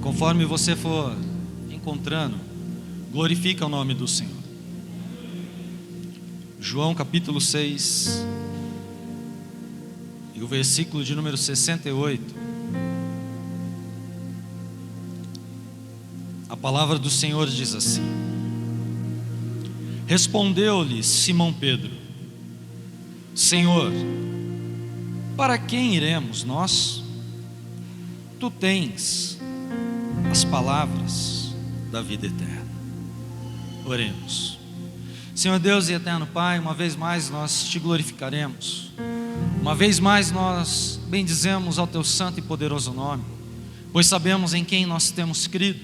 Conforme você for encontrando, glorifica o nome do Senhor. João capítulo 6 e o versículo de número 68. A palavra do Senhor diz assim: respondeu-lhe Simão Pedro: Senhor, para quem iremos nós? Tu tens as palavras da vida eterna. Oremos. Senhor Deus e eterno Pai, uma vez mais nós te glorificaremos, uma vez mais nós bendizemos ao teu santo e poderoso nome, pois sabemos em quem nós temos crido,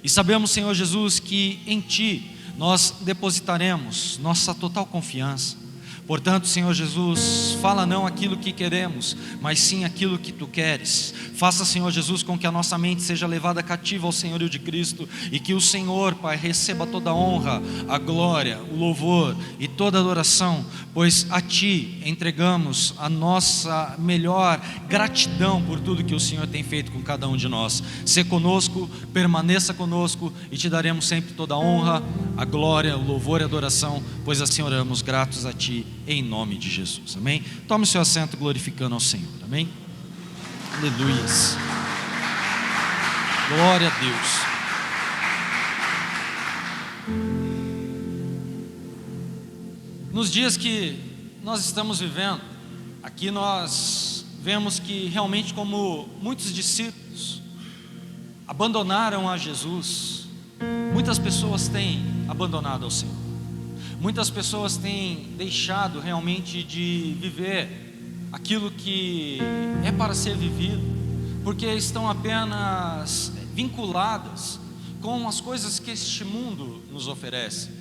e sabemos, Senhor Jesus, que em ti nós depositaremos nossa total confiança. Portanto, Senhor Jesus, fala não aquilo que queremos, mas sim aquilo que Tu queres. Faça, Senhor Jesus, com que a nossa mente seja levada cativa ao senhorio de Cristo, e que o Senhor, Pai, receba toda a honra, a glória, o louvor e toda a adoração, pois a Ti entregamos a nossa melhor gratidão por tudo que o Senhor tem feito com cada um de nós. Sê conosco, permaneça conosco, e Te daremos sempre toda a honra, a glória, o louvor e a adoração, pois assim oramos, gratos a Ti, em nome de Jesus, amém? Tome o seu assento glorificando ao Senhor, amém? Aleluias, glória a Deus. Nos dias que nós estamos vivendo, aqui nós vemos que realmente, como muitos discípulos abandonaram a Jesus, muitas pessoas têm abandonado ao Senhor. Muitas pessoas têm deixado realmente de viver aquilo que é para ser vivido, porque estão apenas vinculadas com as coisas que este mundo nos oferece.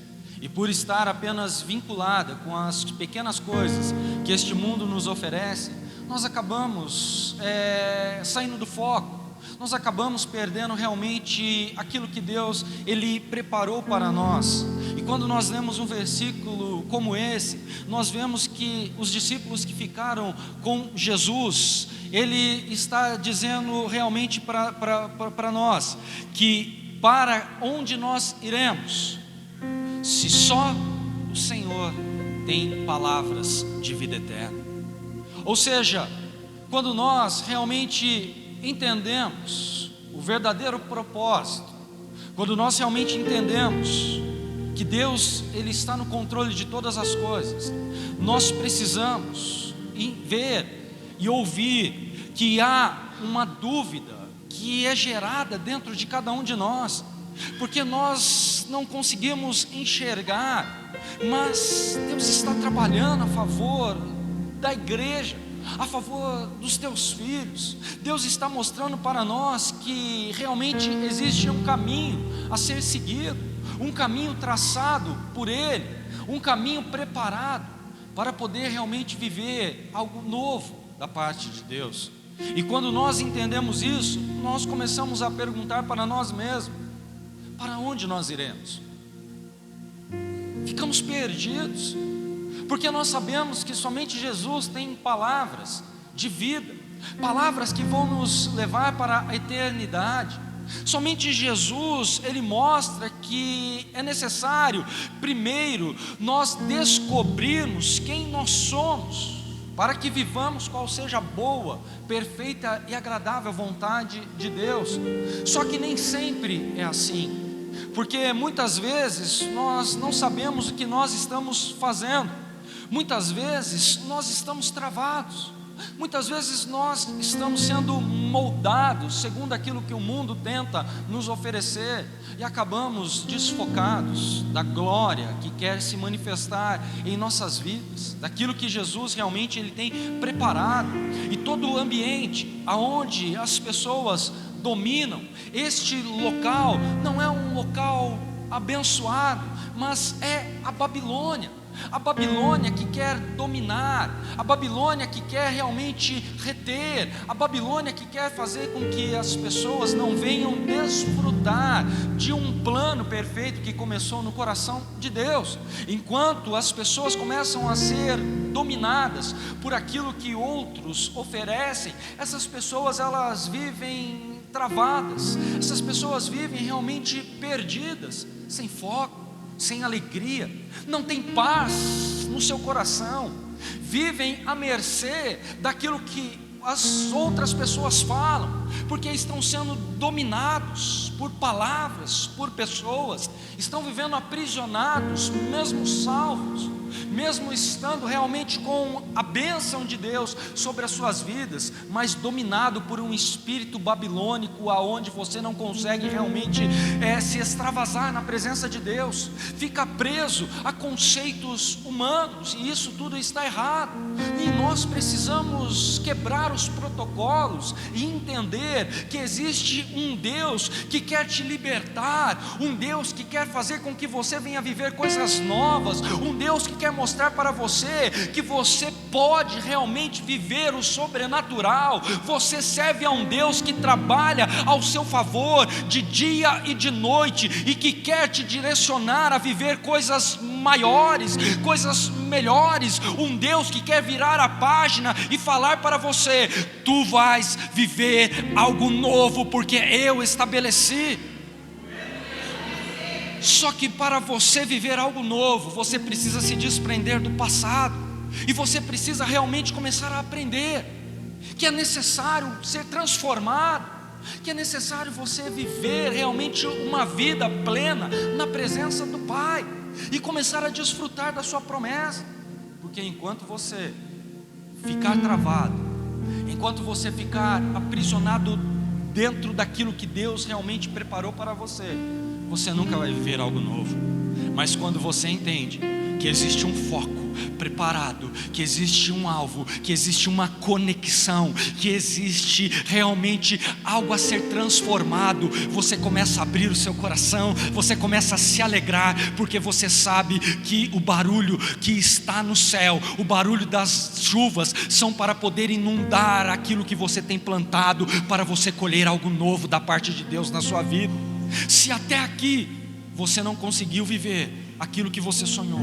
E por estar apenas vinculada com as pequenas coisas que este mundo nos oferece, nós acabamos saindo do foco. Nós acabamos perdendo realmente aquilo que Deus Ele preparou para nós. E quando nós lemos um versículo como esse, nós vemos que os discípulos que ficaram com Jesus, Ele está dizendo realmente para nós, que para onde nós iremos, se só o Senhor tem palavras de vida eterna. Ou seja, quando nós realmente entendemos o verdadeiro propósito, quando nós realmente entendemos que Deus Ele está no controle de todas as coisas, nós precisamos ver e ouvir que há uma dúvida que é gerada dentro de cada um de nós, porque nós não conseguimos enxergar, mas Deus está trabalhando a favor da igreja, a favor dos teus filhos. Deus está mostrando para nós que realmente existe um caminho a ser seguido, um caminho traçado por Ele, um caminho preparado para poder realmente viver algo novo da parte de Deus. E quando nós entendemos isso, nós começamos a perguntar para nós mesmos: para onde nós iremos? Ficamos perdidos, porque nós sabemos que somente Jesus tem palavras de vida, palavras que vão nos levar para a eternidade. Somente Jesus, Ele mostra que é necessário primeiro nós descobrirmos quem nós somos, para que vivamos qual seja a boa, perfeita e agradável vontade de Deus. Só que nem sempre é assim, porque muitas vezes nós não sabemos o que nós estamos fazendo. Muitas vezes nós estamos travados, muitas vezes nós estamos sendo moldados segundo aquilo que o mundo tenta nos oferecer, e acabamos desfocados da glória que quer se manifestar em nossas vidas, daquilo que Jesus realmente Ele tem preparado. E todo o ambiente aonde as pessoas dominam, este local não é um local abençoado, mas é a Babilônia. A Babilônia que quer dominar, a Babilônia que quer realmente reter, a Babilônia que quer fazer com que as pessoas não venham desfrutar de um plano perfeito que começou no coração de Deus. Enquanto as pessoas começam a ser dominadas por aquilo que outros oferecem, essas pessoas elas vivem travadas, essas pessoas vivem realmente perdidas, sem foco, sem alegria, não tem paz no seu coração, vivem à mercê daquilo que as outras pessoas falam, porque estão sendo dominados por palavras, por pessoas, estão vivendo aprisionados, mesmo salvos, mesmo estando realmente com a bênção de Deus sobre as suas vidas, mas dominado por um espírito babilônico, aonde você não consegue realmente se extravasar na presença de Deus, fica preso a conceitos humanos, e isso tudo está errado, e nós precisamos quebrar os protocolos e entender que existe um Deus que quer te libertar, um Deus que quer fazer com que você venha viver coisas novas, um Deus que quer mostrar para você que você pode realmente viver o sobrenatural. Você serve a um Deus que trabalha ao seu favor de dia e de noite, e que quer te direcionar a viver coisas maiores, coisas melhores, um Deus que quer virar a página e falar para você: tu vais viver algo novo, porque eu estabeleci. Só que para você viver algo novo, você precisa se desprender do passado, e você precisa realmente começar a aprender que é necessário ser transformado, que é necessário você viver realmente uma vida plena na presença do Pai, e começar a desfrutar da sua promessa, porque enquanto você ficar travado, enquanto você ficar aprisionado dentro daquilo que Deus realmente preparou para você, você nunca vai viver algo novo. Mas quando você entende que existe um foco preparado, que existe um alvo, que existe uma conexão, que existe realmente algo a ser transformado, você começa a abrir o seu coração, você começa a se alegrar, porque você sabe que o barulho que está no céu, o barulho das chuvas, são para poder inundar aquilo que você tem plantado, para você colher algo novo da parte de Deus na sua vida. Se até aqui você não conseguiu viver aquilo que você sonhou,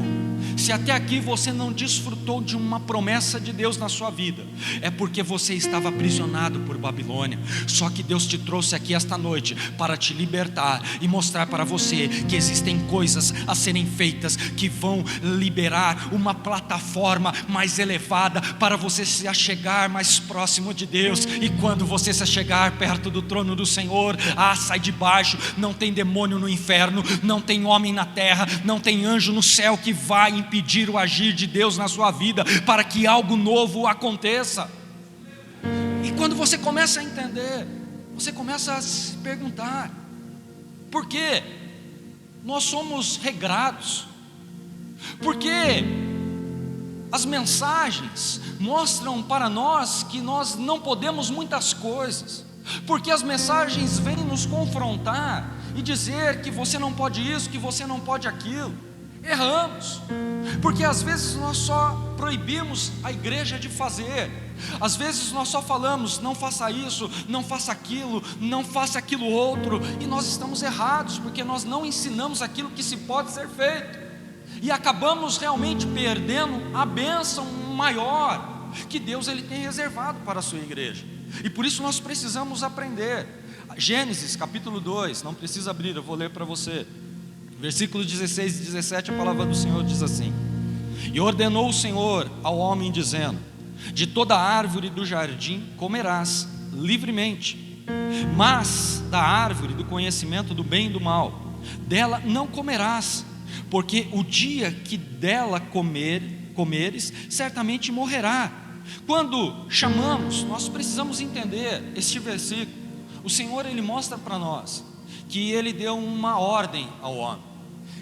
se até aqui você não desfrutou de uma promessa de Deus na sua vida, é porque você estava aprisionado por Babilônia. Só que Deus te trouxe aqui esta noite para te libertar e mostrar para você que existem coisas a serem feitas, que vão liberar uma plataforma mais elevada para você se achegar mais próximo de Deus. E quando você se achegar perto do trono do Senhor, sai de baixo, não tem demônio no inferno, não tem homem na terra, não tem anjo no céu que vai impedir o agir de Deus na sua vida, para que algo novo aconteça. E quando você começa a entender, você começa a se perguntar: por que nós somos regrados? Por que as mensagens mostram para nós que nós não podemos muitas coisas? Porque as mensagens vêm nos confrontar e dizer que você não pode isso, que você não pode aquilo. Erramos, porque às vezes nós só proibimos a igreja de fazer, às vezes nós só falamos: não faça isso, não faça aquilo, não faça aquilo outro, e nós estamos errados, porque nós não ensinamos aquilo que se pode ser feito, e acabamos realmente perdendo a bênção maior que Deus ele tem reservado para a sua igreja. E por isso nós precisamos aprender. Gênesis capítulo 2, não precisa abrir, eu vou ler para você, versículos 16 e 17, a palavra do Senhor diz assim: e ordenou o Senhor ao homem dizendo: de toda árvore do jardim comerás livremente, mas da árvore do conhecimento do bem e do mal, dela não comerás, porque o dia que dela comeres, certamente morrerá. Quando chamamos, nós precisamos entender este versículo. O Senhor ele mostra para nós que ele deu uma ordem ao homem.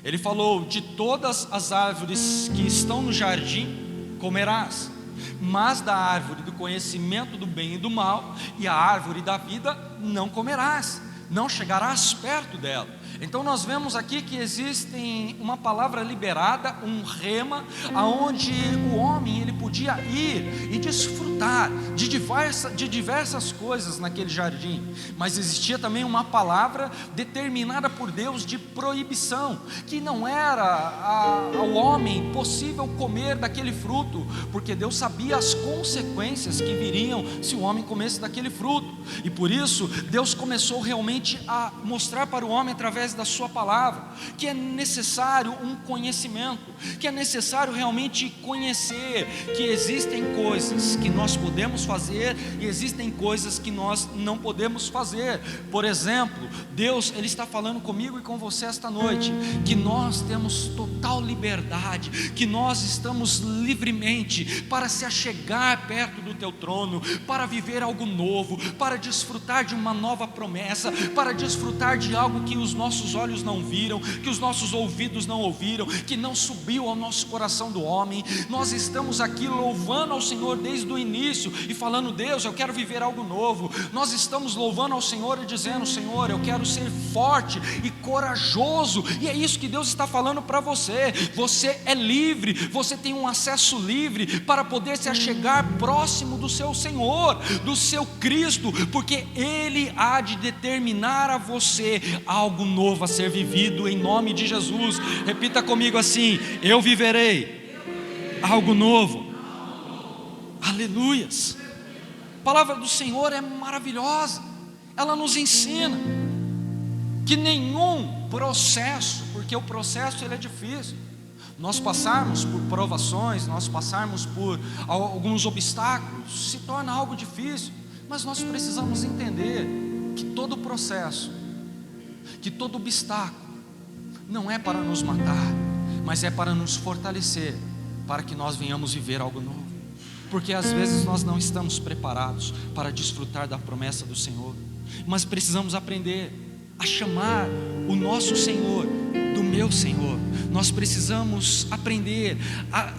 Ele falou: de todas as árvores que estão no jardim comerás, mas da árvore do conhecimento do bem e do mal e a árvore da vida não comerás, não chegarás perto dela. Então nós vemos aqui que existe uma palavra liberada, um rema, aonde o homem ele podia ir e desfrutar de diversas coisas naquele jardim, mas existia também uma palavra determinada por Deus de proibição, que não era ao homem possível comer daquele fruto, porque Deus sabia as consequências que viriam se o homem comesse daquele fruto, e por isso Deus começou realmente a mostrar para o homem através da sua palavra, que é necessário um conhecimento, que é necessário realmente conhecer que existem coisas que nós podemos fazer e existem coisas que nós não podemos fazer. Por exemplo, Deus ele está falando comigo e com você esta noite, que nós temos total liberdade, que nós estamos livremente para se achegar perto do teu trono, para viver algo novo, para desfrutar de uma nova promessa, para desfrutar de algo que os nossos olhos não viram, que os nossos ouvidos não ouviram, que não subiu ao nosso coração do homem. Nós estamos aqui louvando ao Senhor desde o início e falando: Deus, eu quero viver algo novo. Nós estamos louvando ao Senhor e dizendo: Senhor, eu quero ser forte e corajoso, e é isso que Deus está falando para você. Você é livre, você tem um acesso livre para poder se achegar próximo do seu Senhor, do seu Cristo, porque Ele há de determinar a você algo novo a ser vivido em nome de Jesus. Repita comigo assim: eu viverei algo novo. Aleluias. A palavra do Senhor é maravilhosa, ela nos ensina que nenhum processo, porque o processo ele é difícil, nós passarmos por provações, nós passarmos por alguns obstáculos, se torna algo difícil, mas nós precisamos entender que todo processo, que todo obstáculo, não é para nos matar, mas é para nos fortalecer, para que nós venhamos viver algo novo, porque às vezes nós não estamos preparados para desfrutar da promessa do Senhor, mas precisamos aprender a chamar o nosso Senhor do meu Senhor. Nós precisamos aprender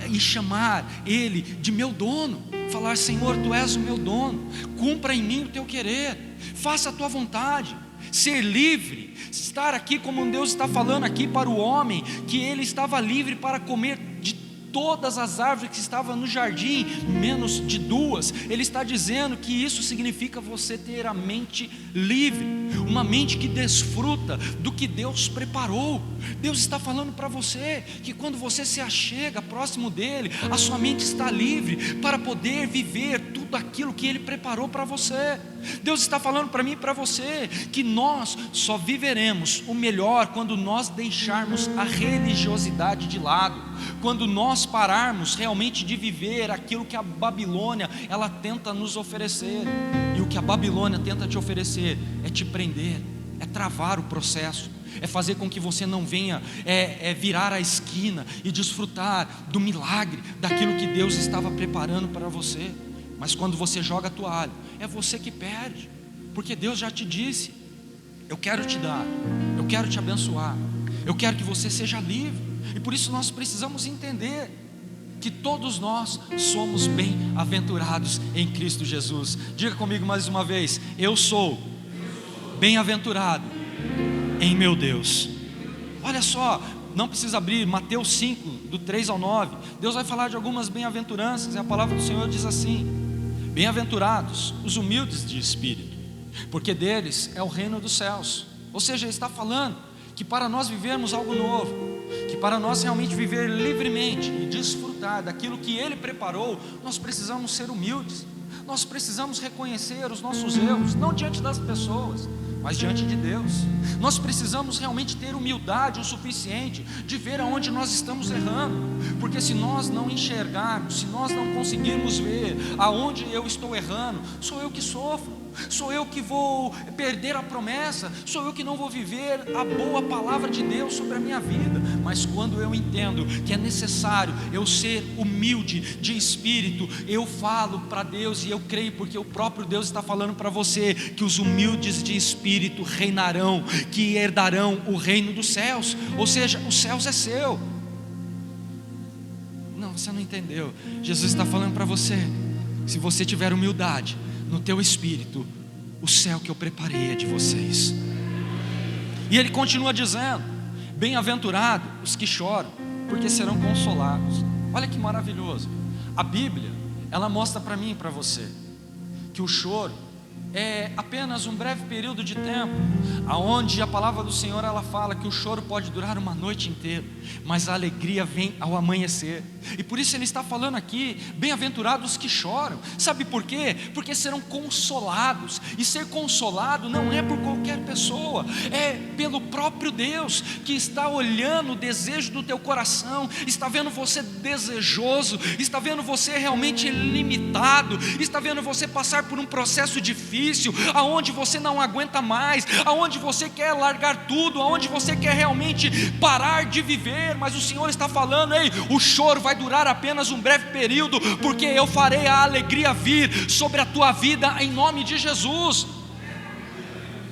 e chamar Ele de meu dono, falar: Senhor, Tu és o meu dono, cumpra em mim o Teu querer, faça a Tua vontade, ser livre, estar aqui como Deus está falando aqui para o homem, que ele estava livre para comer de todas as árvores que estavam no jardim, menos de duas. Ele está dizendo que isso significa você ter a mente livre, uma mente que desfruta do que Deus preparou. Deus está falando para você que quando você se achega próximo dEle, a sua mente está livre para poder viver tudo aquilo que Ele preparou para você. Deus está falando para mim e para você que nós só viveremos o melhor quando nós deixarmos a religiosidade de lado, quando nós pararmos realmente de viver aquilo que a Babilônia ela tenta nos oferecer. E o que a Babilônia tenta te oferecer é te prender, é travar o processo, é fazer com que você não venha virar a esquina e desfrutar do milagre, daquilo que Deus estava preparando para você. Mas quando você joga a toalha, é você que perde, porque Deus já te disse: eu quero te dar, eu quero te abençoar, eu quero que você seja livre. E por isso nós precisamos entender que todos nós somos bem-aventurados em Cristo Jesus. Diga comigo mais uma vez: eu sou bem-aventurado em meu Deus. Olha só, não precisa abrir Mateus 5, do 3 ao 9. Deus vai falar de algumas bem-aventuranças, e a palavra do Senhor diz assim: bem-aventurados os humildes de espírito, porque deles é o reino dos céus. Ou seja, Ele está falando que para nós vivermos algo novo, que para nós realmente viver livremente e desfrutar daquilo que Ele preparou, nós precisamos ser humildes. Nós precisamos reconhecer os nossos erros, não diante das pessoas, mas diante de Deus. Nós precisamos realmente ter humildade o suficiente de ver aonde nós estamos errando, porque se nós não enxergarmos, se nós não conseguirmos ver aonde eu estou errando, sou eu que sofro, sou eu que vou perder a promessa, sou eu que não vou viver a boa palavra de Deus sobre a minha vida. Mas quando eu entendo que é necessário eu ser humilde de espírito, eu falo para Deus e eu creio, porque o próprio Deus está falando para você que os humildes de espírito reinarão, que herdarão o reino dos céus. Ou seja, os céus é seu. Não, você não entendeu. Jesus está falando para você: se você tiver humildade no teu espírito, o céu que eu preparei é de vocês. E ele continua dizendo: bem-aventurados os que choram, porque serão consolados. Olha que maravilhoso. A Bíblia, ela mostra para mim e para você que o choro é apenas um breve período de tempo, aonde a palavra do Senhor, ela fala que o choro pode durar uma noite inteira, mas a alegria vem ao amanhecer. E por isso ele está falando aqui: bem-aventurados que choram. Sabe por quê? Porque serão consolados. E ser consolado não é por qualquer pessoa, é pelo próprio Deus, que está olhando o desejo do teu coração, está vendo você desejoso, está vendo você realmente limitado, está vendo você passar por um processo difícil, aonde você não aguenta mais, aonde você quer largar tudo, aonde você quer realmente parar de viver. Mas o Senhor está falando: ei, o choro vai durar apenas um breve período, porque eu farei a alegria vir sobre a tua vida em nome de Jesus.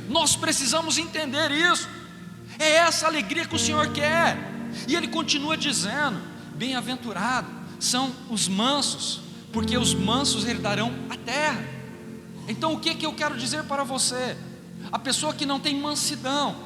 Nós precisamos entender isso. É essa alegria que o Senhor quer. E ele continua dizendo: bem-aventurados são os mansos, porque os mansos herdarão a terra. Então o que eu quero dizer para você? A pessoa que não tem mansidão,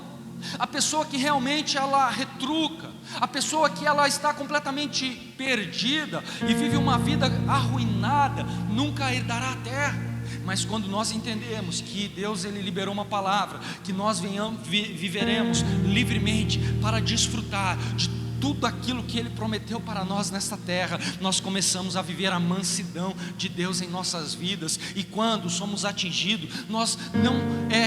a pessoa que realmente ela retruca, a pessoa que ela está completamente perdida e vive uma vida arruinada, nunca herdará a terra. Mas quando nós entendemos que Deus ele liberou uma palavra, que nós viveremos livremente para desfrutar de tudo aquilo que Ele prometeu para nós nesta terra, nós começamos a viver a mansidão de Deus em nossas vidas. E quando somos atingidos, nós não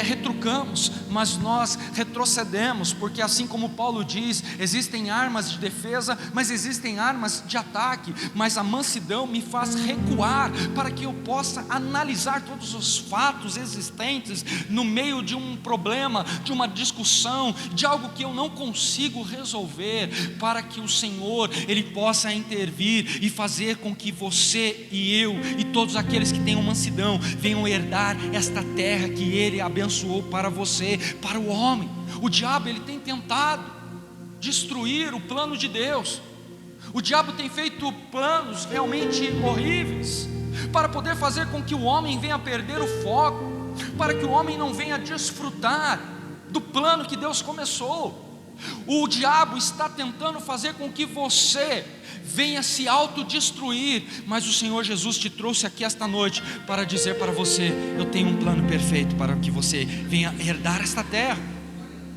retrucamos, mas nós retrocedemos, porque assim como Paulo diz, existem armas de defesa, mas existem armas de ataque. Mas a mansidão me faz recuar, para que eu possa analisar todos os fatos existentes no meio de um problema, de uma discussão, de algo que eu não consigo resolver, para que o Senhor ele possa intervir e fazer com que você e eu e todos aqueles que tenham mansidão venham herdar esta terra que Ele abençoou para você, para o homem. O diabo ele tem tentado destruir o plano de Deus. O diabo tem feito planos realmente horríveis para poder fazer com que o homem venha perder o foco, para que o homem não venha desfrutar do plano que Deus começou. O diabo está tentando fazer com que você venha se autodestruir, mas o Senhor Jesus te trouxe aqui esta noite para dizer para você: eu tenho um plano perfeito para que você venha herdar esta terra.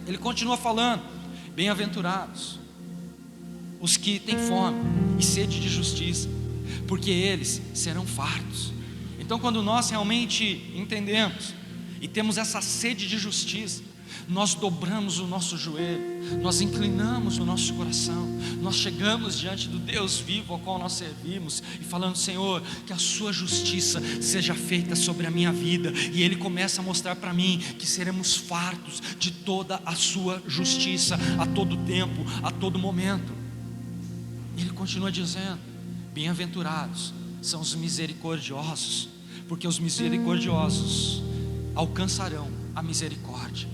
Ele continua falando: bem-aventurados os que têm fome e sede de justiça, porque eles serão fartos. Então, quando nós realmente entendemos e temos essa sede de justiça, nós dobramos o nosso joelho, nós inclinamos o nosso coração, nós chegamos diante do Deus vivo ao qual nós servimos e falando: Senhor, que a sua justiça seja feita sobre a minha vida. E Ele começa a mostrar para mim que seremos fartos de toda a sua justiça, a todo tempo, a todo momento. Ele continua dizendo: bem-aventurados são os misericordiosos, porque os misericordiosos alcançarão a misericórdia.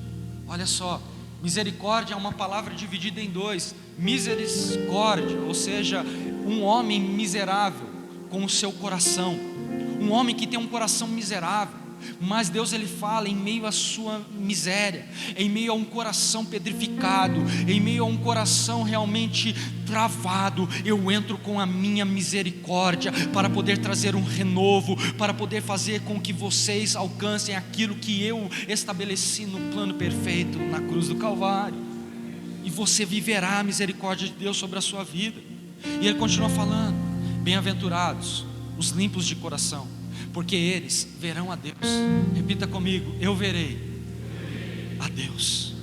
Olha só, misericórdia é uma palavra dividida em dois. Misericórdia, ou seja, um homem miserável com o seu coração, um homem que tem um coração miserável. Mas Deus ele fala em meio à sua miséria, em meio a um coração pedrificado, em meio a um coração realmente travado, eu entro com a minha misericórdia para poder trazer um renovo, para poder fazer com que vocês alcancem aquilo que eu estabeleci no plano perfeito na cruz do Calvário. E você viverá a misericórdia de Deus sobre a sua vida. E ele continua falando: bem-aventurados os limpos de coração, porque eles verão a Deus. Repita comigo: eu verei a Deus.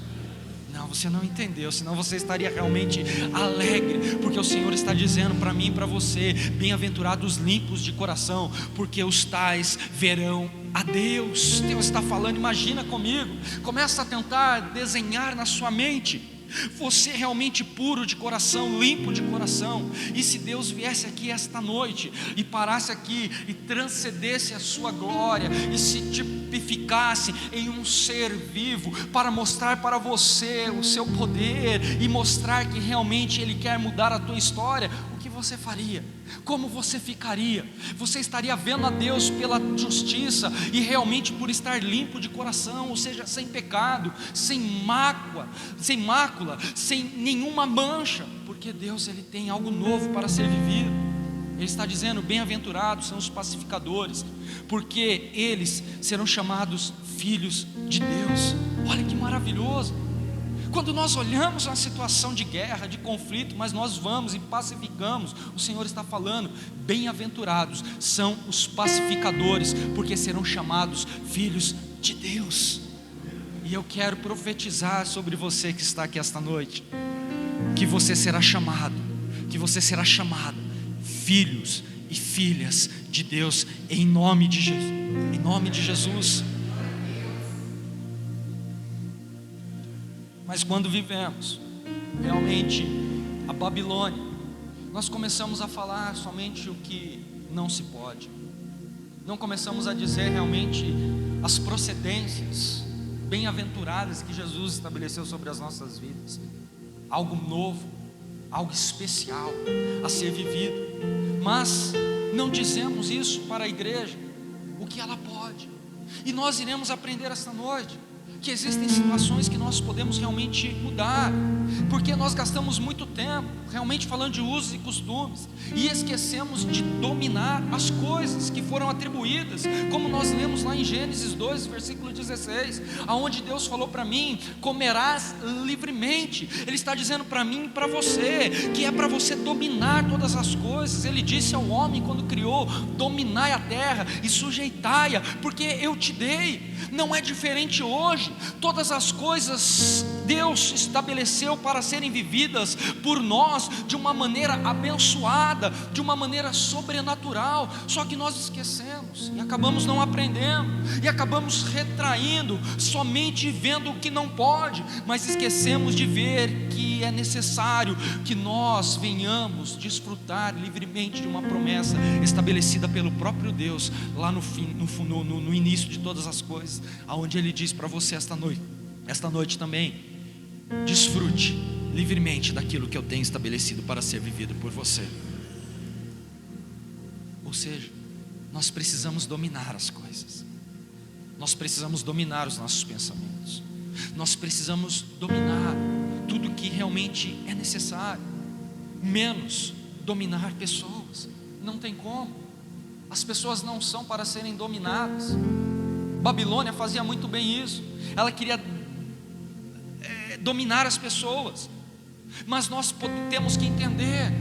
Não, você não entendeu, senão você estaria realmente alegre, porque o Senhor está dizendo para mim e para você: bem-aventurados os limpos de coração, porque os tais verão a Deus. Deus está falando. Imagina comigo, começa a tentar desenhar na sua mente você realmente puro de coração, limpo de coração. E se Deus viesse aqui esta noite e parasse aqui e transcendesse a sua glória e se tipificasse em um ser vivo para mostrar para você o seu poder e mostrar que realmente Ele quer mudar a tua história, o que você faria? Como você ficaria? Você estaria vendo a Deus pela justiça e realmente por estar limpo de coração, ou seja, sem pecado, sem mácula, sem nenhuma mancha, porque Deus, Ele tem algo novo para ser vivido. Ele está dizendo: bem-aventurados são os pacificadores, porque eles serão chamados filhos de Deus. Olha que maravilhoso! Quando nós olhamos uma situação de guerra, de conflito, mas nós vamos e pacificamos, o Senhor está falando: bem-aventurados são os pacificadores, porque serão chamados filhos de Deus. E eu quero profetizar sobre você que está aqui esta noite, que você será chamado, filhos e filhas de Deus, em nome de Jesus, em nome de Jesus. Mas quando vivemos realmente a Babilônia, nós começamos a falar somente o que não se pode, não começamos a dizer realmente as procedências bem-aventuradas que Jesus estabeleceu sobre as nossas vidas, algo novo, algo especial a ser vivido, mas não dizemos isso para a igreja, o que ela pode. E nós iremos aprender esta noite que existem situações que nós podemos realmente mudar, porque nós gastamos muito tempo realmente falando de usos e costumes e esquecemos de dominar as coisas que foram atribuídas, como nós lemos lá em Gênesis 2, versículo 16, aonde Deus falou para mim: comerás livremente. Ele está dizendo para mim e para você que é para você dominar todas as coisas. Ele disse ao homem quando criou: dominai a terra e sujeitai-a, porque eu te dei. Não é diferente hoje. Todas as coisas Deus estabeleceu para serem vividas por nós de uma maneira abençoada, de uma maneira sobrenatural, só que nós esquecemos e acabamos não aprendendo, e acabamos retraindo, somente vendo o que não pode, mas esquecemos de ver que é necessário que nós venhamos desfrutar livremente de uma promessa estabelecida pelo próprio Deus, lá no fim, no início de todas as coisas, aonde Ele diz para você esta noite também: desfrute livremente daquilo que eu tenho estabelecido para ser vivido por você. Ou seja, nós precisamos dominar as coisas, nós precisamos dominar os nossos pensamentos, nós precisamos dominar tudo que realmente é necessário, menos dominar pessoas. Não tem como, as pessoas não são para serem dominadas. Babilônia fazia muito bem isso, ela queria dominar as pessoas, mas nós temos que entender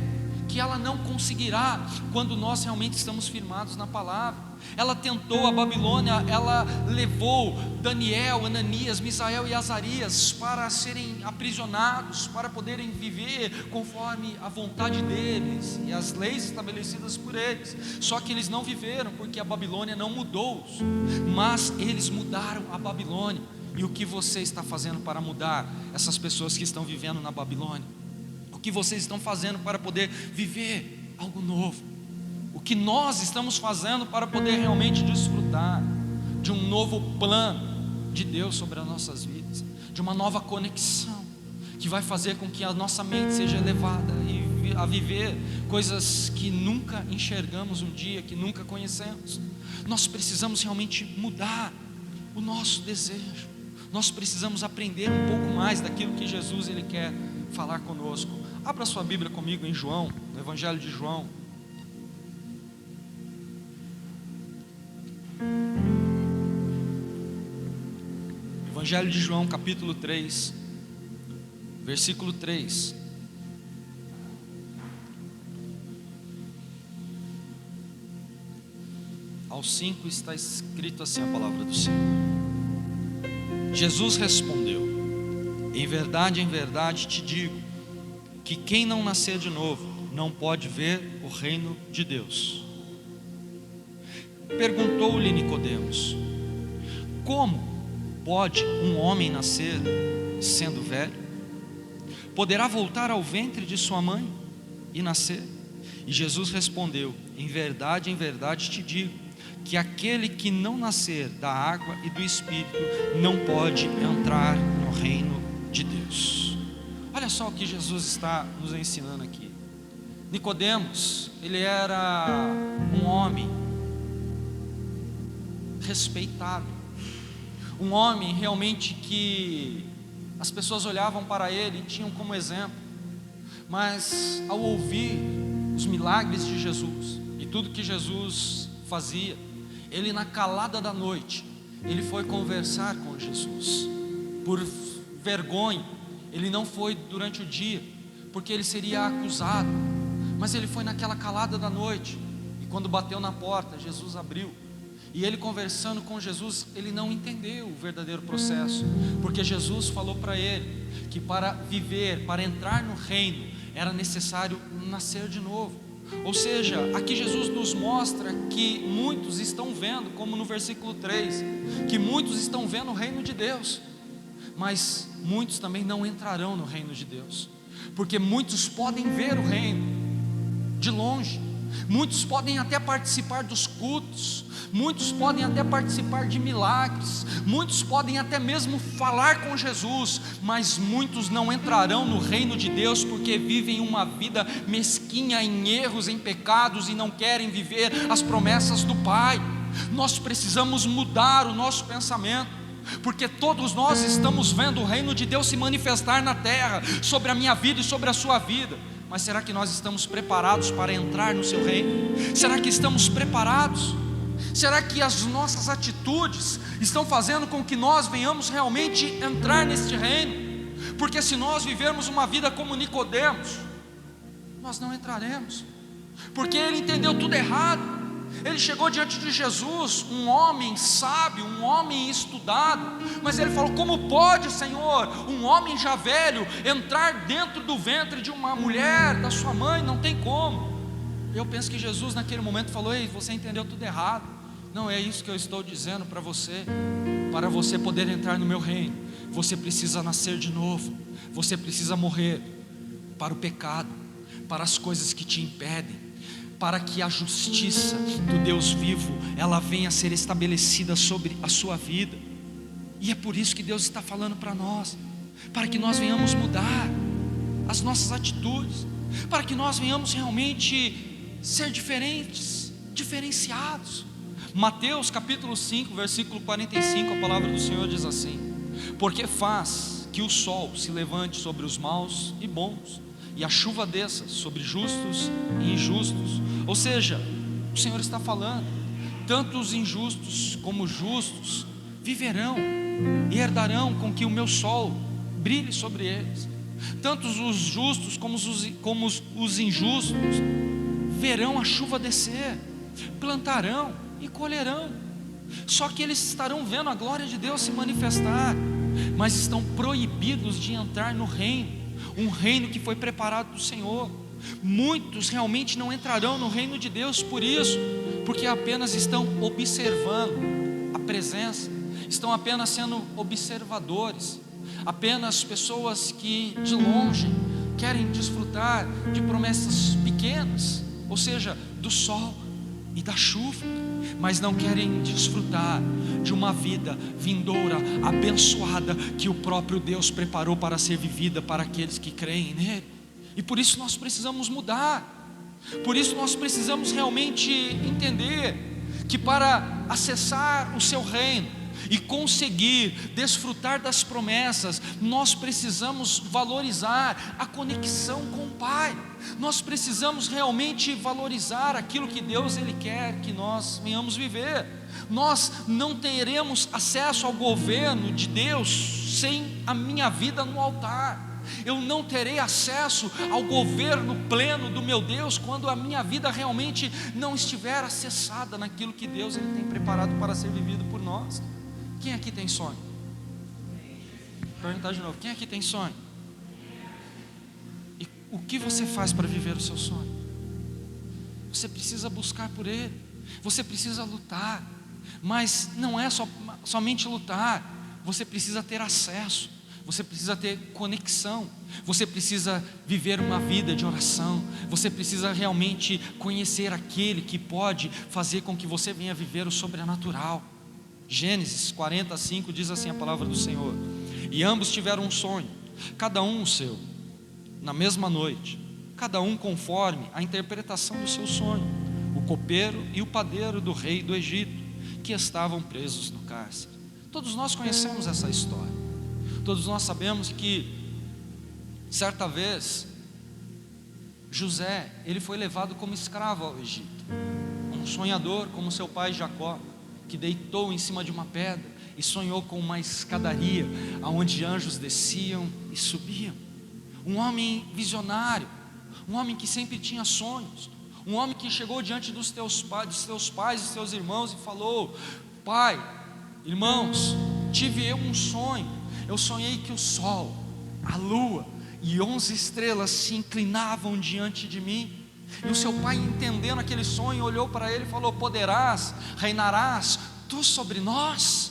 que ela não conseguirá quando nós realmente estamos firmados na palavra. Ela tentou, a Babilônia, ela levou Daniel, Ananias, Misael e Azarias para serem aprisionados, para poderem viver conforme a vontade deles e as leis estabelecidas por eles. Só que eles não viveram, porque a Babilônia não mudou-os, mas eles mudaram a Babilônia. E o que você está fazendo para mudar essas pessoas que estão vivendo na Babilônia? O que vocês estão fazendo para poder viver algo novo? O que nós estamos fazendo para poder realmente desfrutar de um novo plano de Deus sobre as nossas vidas, de uma nova conexão que vai fazer com que a nossa mente seja elevada e a viver coisas que nunca enxergamos um dia, que nunca conhecemos. Nós precisamos realmente mudar o nosso desejo. Nós precisamos aprender um pouco mais daquilo que Jesus Ele quer falar conosco. Abra sua Bíblia comigo em João, no Evangelho de João. Evangelho de João, capítulo 3, versículo 3. Ao 5 está escrito assim a palavra do Senhor. Jesus respondeu: em verdade te digo, que quem não nascer de novo não pode ver o reino de Deus. Perguntou-lhe Nicodemos: como pode um homem nascer sendo velho? Poderá voltar ao ventre de sua mãe e nascer? E Jesus respondeu: em verdade te digo, que aquele que não nascer da água e do Espírito não pode entrar no reino de Deus. Olha só o que Jesus está nos ensinando aqui. Nicodemos, ele era um homem respeitado, um homem realmente que as pessoas olhavam para ele e tinham como exemplo. Mas ao ouvir os milagres de Jesus e tudo que Jesus fazia, ele, na calada da noite, ele foi conversar com Jesus. Por vergonha, ele não foi durante o dia, porque ele seria acusado, mas ele foi naquela calada da noite. E quando bateu na porta, Jesus abriu. E ele, conversando com Jesus, ele não entendeu o verdadeiro processo, porque Jesus falou para ele que para viver, para entrar no reino, era necessário nascer de novo. Ou seja, aqui Jesus nos mostra que muitos estão vendo, como no versículo 3, que muitos estão vendo o reino de Deus, mas muitos também não entrarão no reino de Deus, porque muitos podem ver o reino de longe, muitos podem até participar dos cultos, muitos podem até participar de milagres, muitos podem até mesmo falar com Jesus, mas muitos não entrarão no reino de Deus, porque vivem uma vida mesquinha em erros, em pecados, e não querem viver as promessas do Pai. Nós precisamos mudar o nosso pensamento, porque todos nós estamos vendo o reino de Deus se manifestar na terra, sobre a minha vida e sobre a sua vida. Mas será que nós estamos preparados para entrar no seu reino? Será que estamos preparados? Será que as nossas atitudes estão fazendo com que nós venhamos realmente entrar neste reino? Porque se nós vivermos uma vida como Nicodemos, nós não entraremos, porque ele entendeu tudo errado. Ele chegou diante de Jesus, um homem sábio, um homem estudado, mas ele falou: como pode, Senhor, um homem já velho entrar dentro do ventre de uma mulher, da sua mãe? Não tem como. Eu penso que Jesus naquele momento falou: ei, você entendeu tudo errado. Não é isso que eu estou dizendo para você. Para você poder entrar no meu reino, você precisa nascer de novo. Você precisa morrer para o pecado, para as coisas que te impedem, para que a justiça do Deus vivo, ela venha a ser estabelecida sobre a sua vida. E é por isso que Deus está falando para nós, para que nós venhamos mudar as nossas atitudes, para que nós venhamos realmente ser diferentes, diferenciados. Mateus capítulo 5, versículo 45, a palavra do Senhor diz assim: porque faz que o sol se levante sobre os maus e bons, e a chuva desça sobre justos e injustos. Ou seja, o Senhor está falando, tanto os injustos como os justos viverão e herdarão com que o meu sol brilhe sobre eles. Tanto os justos como os injustos verão a chuva descer, plantarão e colherão. Só que eles estarão vendo a glória de Deus se manifestar, mas estão proibidos de entrar no reino, um reino que foi preparado do Senhor. Muitos realmente não entrarão no reino de Deus por isso, porque apenas estão observando a presença, estão apenas sendo observadores, apenas pessoas que de longe querem desfrutar de promessas pequenas, ou seja, do sol e da chuva, mas não querem desfrutar de uma vida vindoura, abençoada, que o próprio Deus preparou para ser vivida para aqueles que creem nele. E por isso nós precisamos mudar, por isso nós precisamos realmente entender que para acessar o seu reino e conseguir desfrutar das promessas, nós precisamos valorizar a conexão com o Pai. Nós precisamos realmente valorizar aquilo que Deus Ele quer que nós venhamos viver. Nós não teremos acesso ao governo de Deus sem a minha vida no altar. Eu não terei acesso ao governo pleno do meu Deus quando a minha vida realmente não estiver acessada naquilo que Deus Ele tem preparado para ser vivido por nós. Quem aqui tem sonho? Vou perguntar de novo: quem aqui tem sonho? E o que você faz para viver o seu sonho? Você precisa buscar por ele, você precisa lutar, mas não é somente lutar, você precisa ter acesso, você precisa ter conexão, você precisa viver uma vida de oração, você precisa realmente conhecer aquele que pode fazer com que você venha viver o sobrenatural. Gênesis 40:5 diz assim a palavra do Senhor: e ambos tiveram um sonho, cada um o seu. Na mesma noite, cada um conforme a interpretação do seu sonho, o copeiro e o padeiro do rei do Egito, que estavam presos no cárcere. Todos nós conhecemos essa história. Todos nós sabemos que, certa vez, José, ele foi levado como escravo ao Egito. Um sonhador como seu pai Jacó, que deitou em cima de uma pedra e sonhou com uma escadaria, aonde anjos desciam e subiam. Um homem visionário, um homem que sempre tinha sonhos, um homem que chegou diante dos teus pais, dos seus irmãos e falou: pai, irmãos, tive eu um sonho. Eu sonhei que o sol, a lua e 11 estrelas se inclinavam diante de mim. E o seu pai, entendendo aquele sonho, olhou para ele e falou: poderás, reinarás tu sobre nós?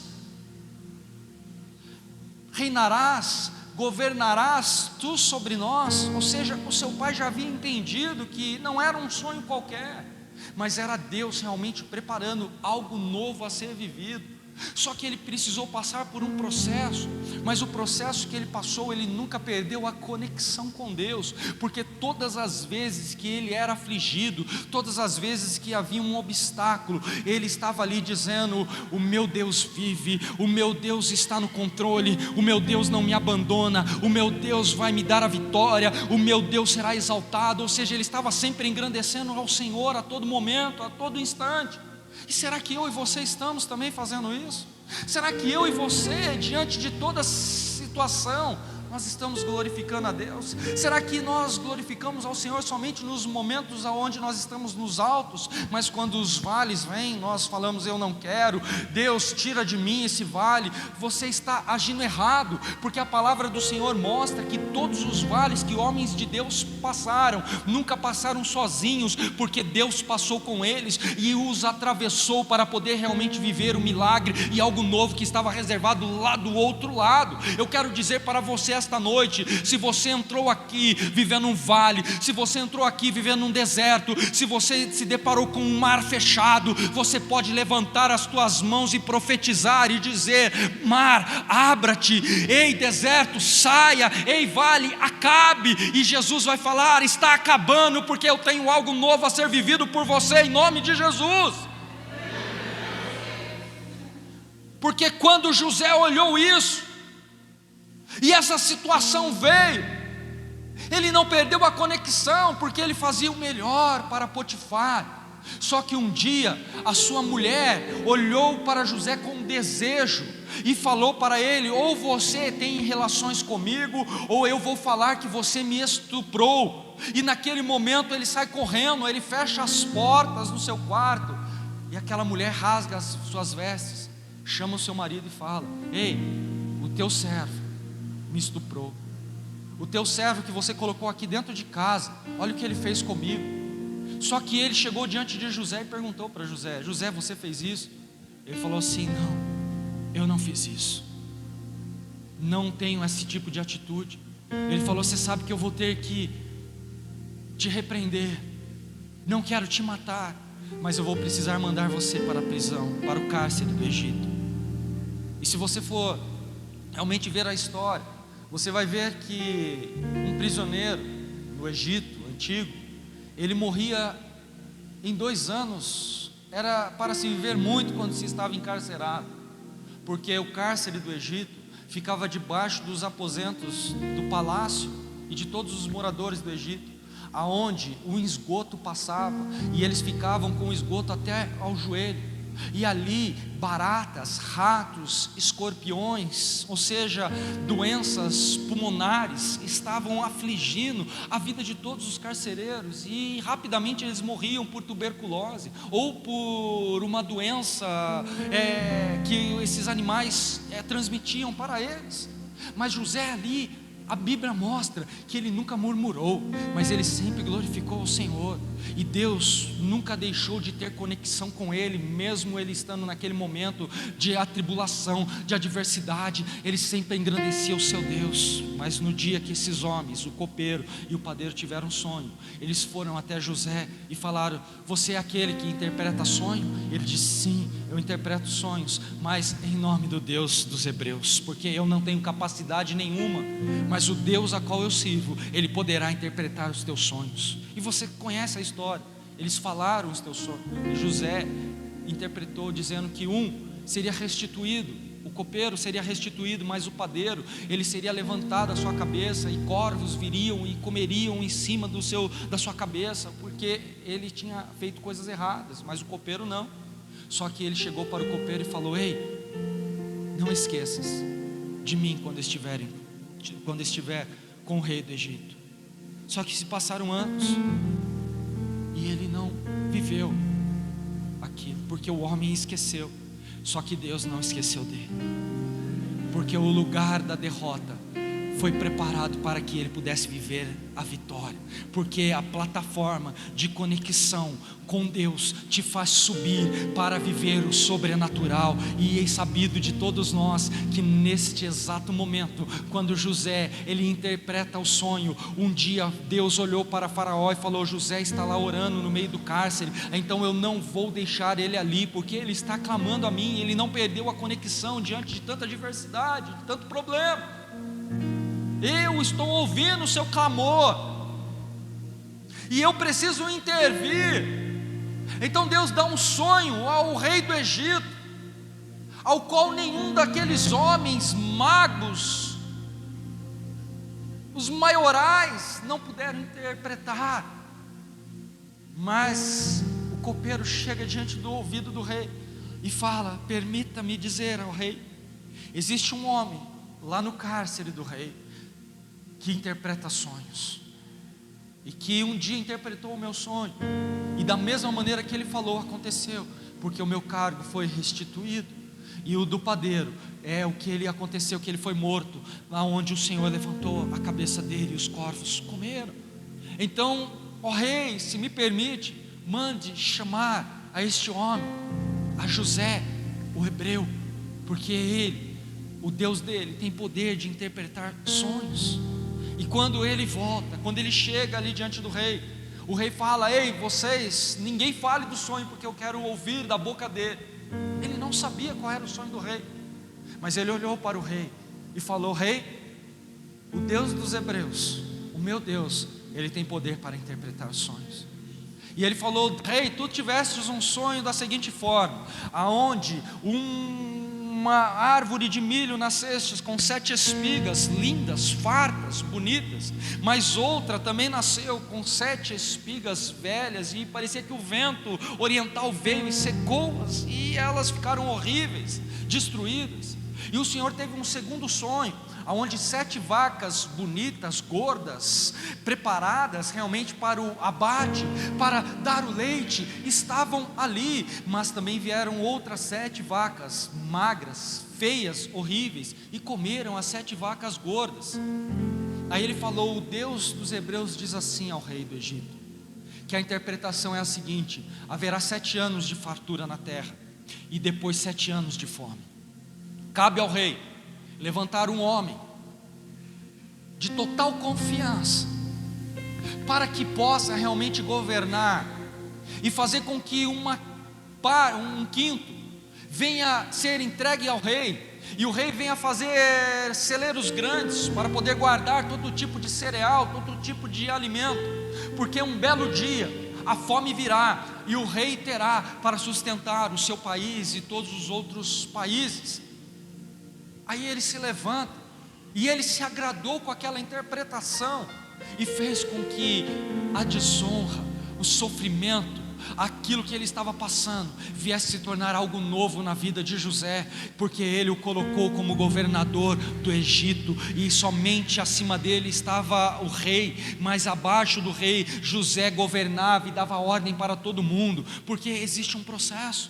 Reinarás, governarás tu sobre nós? Ou seja, o seu pai já havia entendido que não era um sonho qualquer, mas era Deus realmente preparando algo novo a ser vivido. Só que ele precisou passar por um processo, mas o processo que ele passou, ele nunca perdeu a conexão com Deus, porque todas as vezes que ele era afligido, todas as vezes que havia um obstáculo, ele estava ali dizendo: o meu Deus vive, o meu Deus está no controle, o meu Deus não me abandona, o meu Deus vai me dar a vitória, o meu Deus será exaltado. Ou seja, ele estava sempre engrandecendo ao Senhor a todo momento, a todo instante. E será que eu e você estamos também fazendo isso? Será que eu e você, diante de toda situação, nós estamos glorificando a Deus? Será que nós glorificamos ao Senhor somente nos momentos onde nós estamos nos altos, mas quando os vales vêm, nós falamos: eu não quero, Deus tira de mim esse vale? Você está agindo errado, porque a palavra do Senhor mostra que todos os vales que homens de Deus passaram, nunca passaram sozinhos, porque Deus passou com eles e os atravessou para poder realmente viver o milagre e algo novo que estava reservado lá do outro lado. Eu quero dizer para você esta noite: se você entrou aqui vivendo um vale, se você entrou aqui vivendo um deserto, se você se deparou com um mar fechado, você pode levantar as tuas mãos e profetizar e dizer: mar, abra-te, ei deserto, saia, ei vale, acabe. E Jesus vai falar: está acabando, porque eu tenho algo novo a ser vivido por você, em nome de Jesus. Porque quando José olhou isso, e essa situação veio, ele não perdeu a conexão, porque ele fazia o melhor para Potifar. Só que um dia a sua mulher olhou para José com desejo e falou para ele: ou você tem relações comigo, ou eu vou falar que você me estuprou. E naquele momento ele sai correndo, ele fecha as portas do seu quarto, e aquela mulher rasga as suas vestes, chama o seu marido e fala: ei, o teu servo me estuprou, o teu servo que você colocou aqui dentro de casa, olha o que ele fez comigo. Só que ele chegou diante de José e perguntou para José: José, você fez isso? Ele falou assim: não, eu não fiz isso, não tenho esse tipo de atitude. Ele falou: você sabe que eu vou ter que te repreender, não quero te matar, mas eu vou precisar mandar você para a prisão, para o cárcere do Egito. E se você for realmente ver a história, você vai ver que um prisioneiro no Egito antigo, ele morria em 2 anos. Era para se viver muito quando se estava encarcerado, porque o cárcere do Egito ficava debaixo dos aposentos do palácio e de todos os moradores do Egito, aonde o esgoto passava, e eles ficavam com o esgoto até ao joelho. E ali baratas, ratos, escorpiões, ou seja, doenças pulmonares, estavam afligindo a vida de todos os carcereiros, e rapidamente eles morriam por tuberculose ou por uma doença que esses animais transmitiam para eles. Mas José ali, a Bíblia mostra que ele nunca murmurou, mas ele sempre glorificou o Senhor. E Deus nunca deixou de ter conexão com ele, mesmo ele estando naquele momento de atribulação, de adversidade. Ele sempre engrandecia o seu Deus. Mas no dia que esses homens, o copeiro e o padeiro, tiveram um sonho, eles foram até José e falaram: você é aquele que interpreta sonho? Ele disse: sim, eu interpreto sonhos, mas em nome do Deus dos hebreus, porque eu não tenho capacidade nenhuma, mas o Deus a qual eu sirvo, Ele poderá interpretar os teus sonhos. E você conhece a história. Eles falaram os teus sonhos, e José interpretou dizendo que um seria restituído, o copeiro seria restituído, mas o padeiro, ele seria levantado a sua cabeça, e corvos viriam e comeriam em cima da sua cabeça, porque ele tinha feito coisas erradas, mas o copeiro não. Só que ele chegou para o copeiro e falou: ei, não esqueças de mim quando estiver com o rei do Egito. Só que se passaram anos e ele não viveu aquilo, porque o homem esqueceu. Só que Deus não esqueceu dele, porque o lugar da derrota foi preparado para que ele pudesse viver a vitória, porque a plataforma de conexão com Deus te faz subir para viver o sobrenatural. E é sabido de todos nós que neste exato momento, quando José ele interpreta o sonho, um dia Deus olhou para Faraó e falou: José está lá orando no meio do cárcere, então eu não vou deixar ele ali, porque ele está clamando a mim. Ele não perdeu a conexão diante de tanta adversidade, de tanto problema. Eu estou ouvindo o seu clamor, e eu preciso intervir. Então Deus dá um sonho ao rei do Egito, ao qual nenhum daqueles homens magos, os maiorais, não puderam interpretar. Mas o copeiro chega diante do ouvido do rei e fala: permita-me dizer ao rei, existe um homem lá no cárcere do rei que interpreta sonhos, e que um dia interpretou o meu sonho, e da mesma maneira que ele falou, aconteceu, porque o meu cargo foi restituído. E o do padeiro é o que ele aconteceu, que ele foi morto, lá onde o Senhor levantou a cabeça dele, e os corvos comeram. Então, ó rei, se me permite, mande chamar a este homem, a José, o hebreu, porque ele, o Deus dele, tem poder de interpretar sonhos. E quando ele volta, quando ele chega ali diante do rei, o rei fala: ei, vocês, ninguém fale do sonho, porque eu quero ouvir da boca dele. Ele não sabia qual era o sonho do rei, mas ele olhou para o rei e falou: rei, o Deus dos hebreus, o meu Deus, ele tem poder para interpretar os sonhos. E ele falou: rei, tu tivestes um sonho da seguinte forma, aonde uma árvore de milho nasceste com 7 espigas lindas, fartas, bonitas, mas outra também nasceu com 7 espigas velhas, e parecia que o vento oriental veio e secou-as, e elas ficaram horríveis, destruídas. E o Senhor teve um segundo sonho, onde 7 vacas bonitas, gordas, preparadas realmente para o abate, para dar o leite, estavam ali, mas também vieram outras 7 vacas magras, feias, horríveis, e comeram as 7 vacas gordas. Aí ele falou: o Deus dos hebreus diz assim ao rei do Egito, que a interpretação é a seguinte: haverá 7 anos de fartura na terra, e depois 7 anos de fome. Cabe ao rei levantar um homem de total confiança, para que possa realmente governar e fazer com que um quinto venha ser entregue ao rei, e o rei venha fazer celeiros grandes para poder guardar todo tipo de cereal, todo tipo de alimento, porque um belo dia a fome virá e o rei terá para sustentar o seu país e todos os outros países. Aí ele se levanta, e ele se agradou com aquela interpretação, e fez com que a desonra, o sofrimento, aquilo que ele estava passando, viesse se tornar algo novo na vida de José, porque ele o colocou como governador do Egito, e somente acima dele estava o rei, mas abaixo do rei, José governava e dava ordem para todo mundo, porque existe um processo.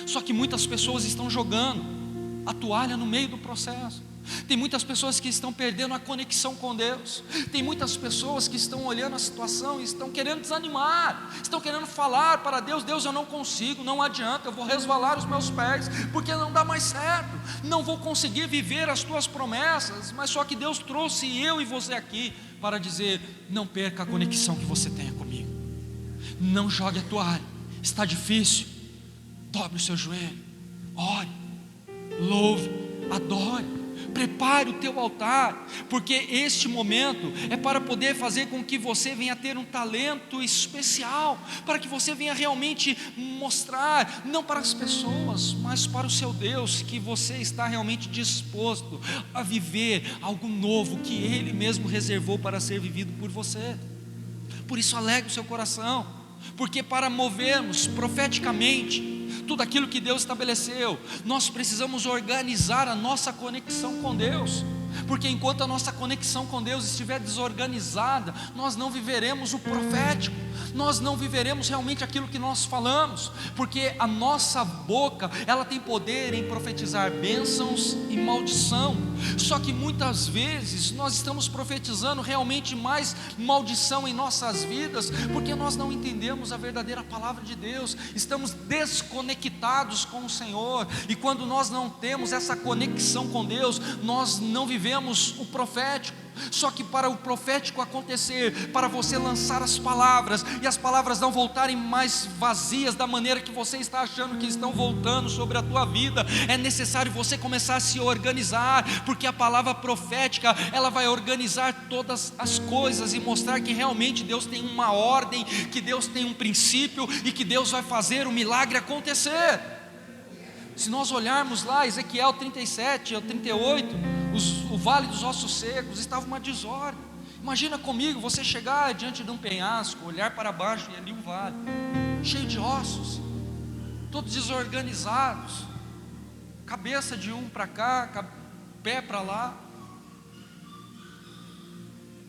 Só que muitas pessoas estão jogando a toalha no meio do processo. Tem muitas pessoas que estão perdendo a conexão com Deus. Tem muitas pessoas que estão olhando a situação e estão querendo desanimar, estão querendo falar para Deus: Deus, eu não consigo, não adianta, eu vou resvalar os meus pés, porque não dá mais certo, não vou conseguir viver as tuas promessas. Mas só que Deus trouxe eu e você aqui para dizer: não perca a conexão que você tenha comigo, não jogue a toalha. Está difícil, dobre o seu joelho, ore, louve, adore, prepare o teu altar, porque este momento é para poder fazer com que você venha ter um talento especial, para que você venha realmente mostrar, não para as pessoas, mas para o seu Deus, que você está realmente disposto a viver algo novo que Ele mesmo reservou para ser vivido por você. Por isso alegre o seu coração, porque para movermos profeticamente tudo aquilo que Deus estabeleceu, nós precisamos organizar a nossa conexão com Deus, porque enquanto a nossa conexão com Deus estiver desorganizada, nós não viveremos o profético, nós não viveremos realmente aquilo que nós falamos, porque a nossa boca, ela tem poder em profetizar bênçãos e maldição. Só que muitas vezes nós estamos profetizando realmente mais maldição em nossas vidas, porque nós não entendemos a verdadeira palavra de Deus, estamos desconectados com o Senhor, e quando nós não temos essa conexão com Deus, nós não vivemos o profético. Só que para o profético acontecer, para você lançar as palavras, e as palavras não voltarem mais vazias da maneira que você está achando que estão voltando sobre a tua vida, é necessário você começar a se organizar, porque a palavra profética, ela vai organizar todas as coisas e mostrar que realmente Deus tem uma ordem, que Deus tem um princípio e que Deus vai fazer o milagre acontecer. Se nós olharmos lá, Ezequiel 37 ao 38, o vale dos ossos secos, estava uma desordem. Imagina comigo, você chegar diante de um penhasco, olhar para baixo e ali um vale, cheio de ossos, todos desorganizados, cabeça de um para cá, pé para lá,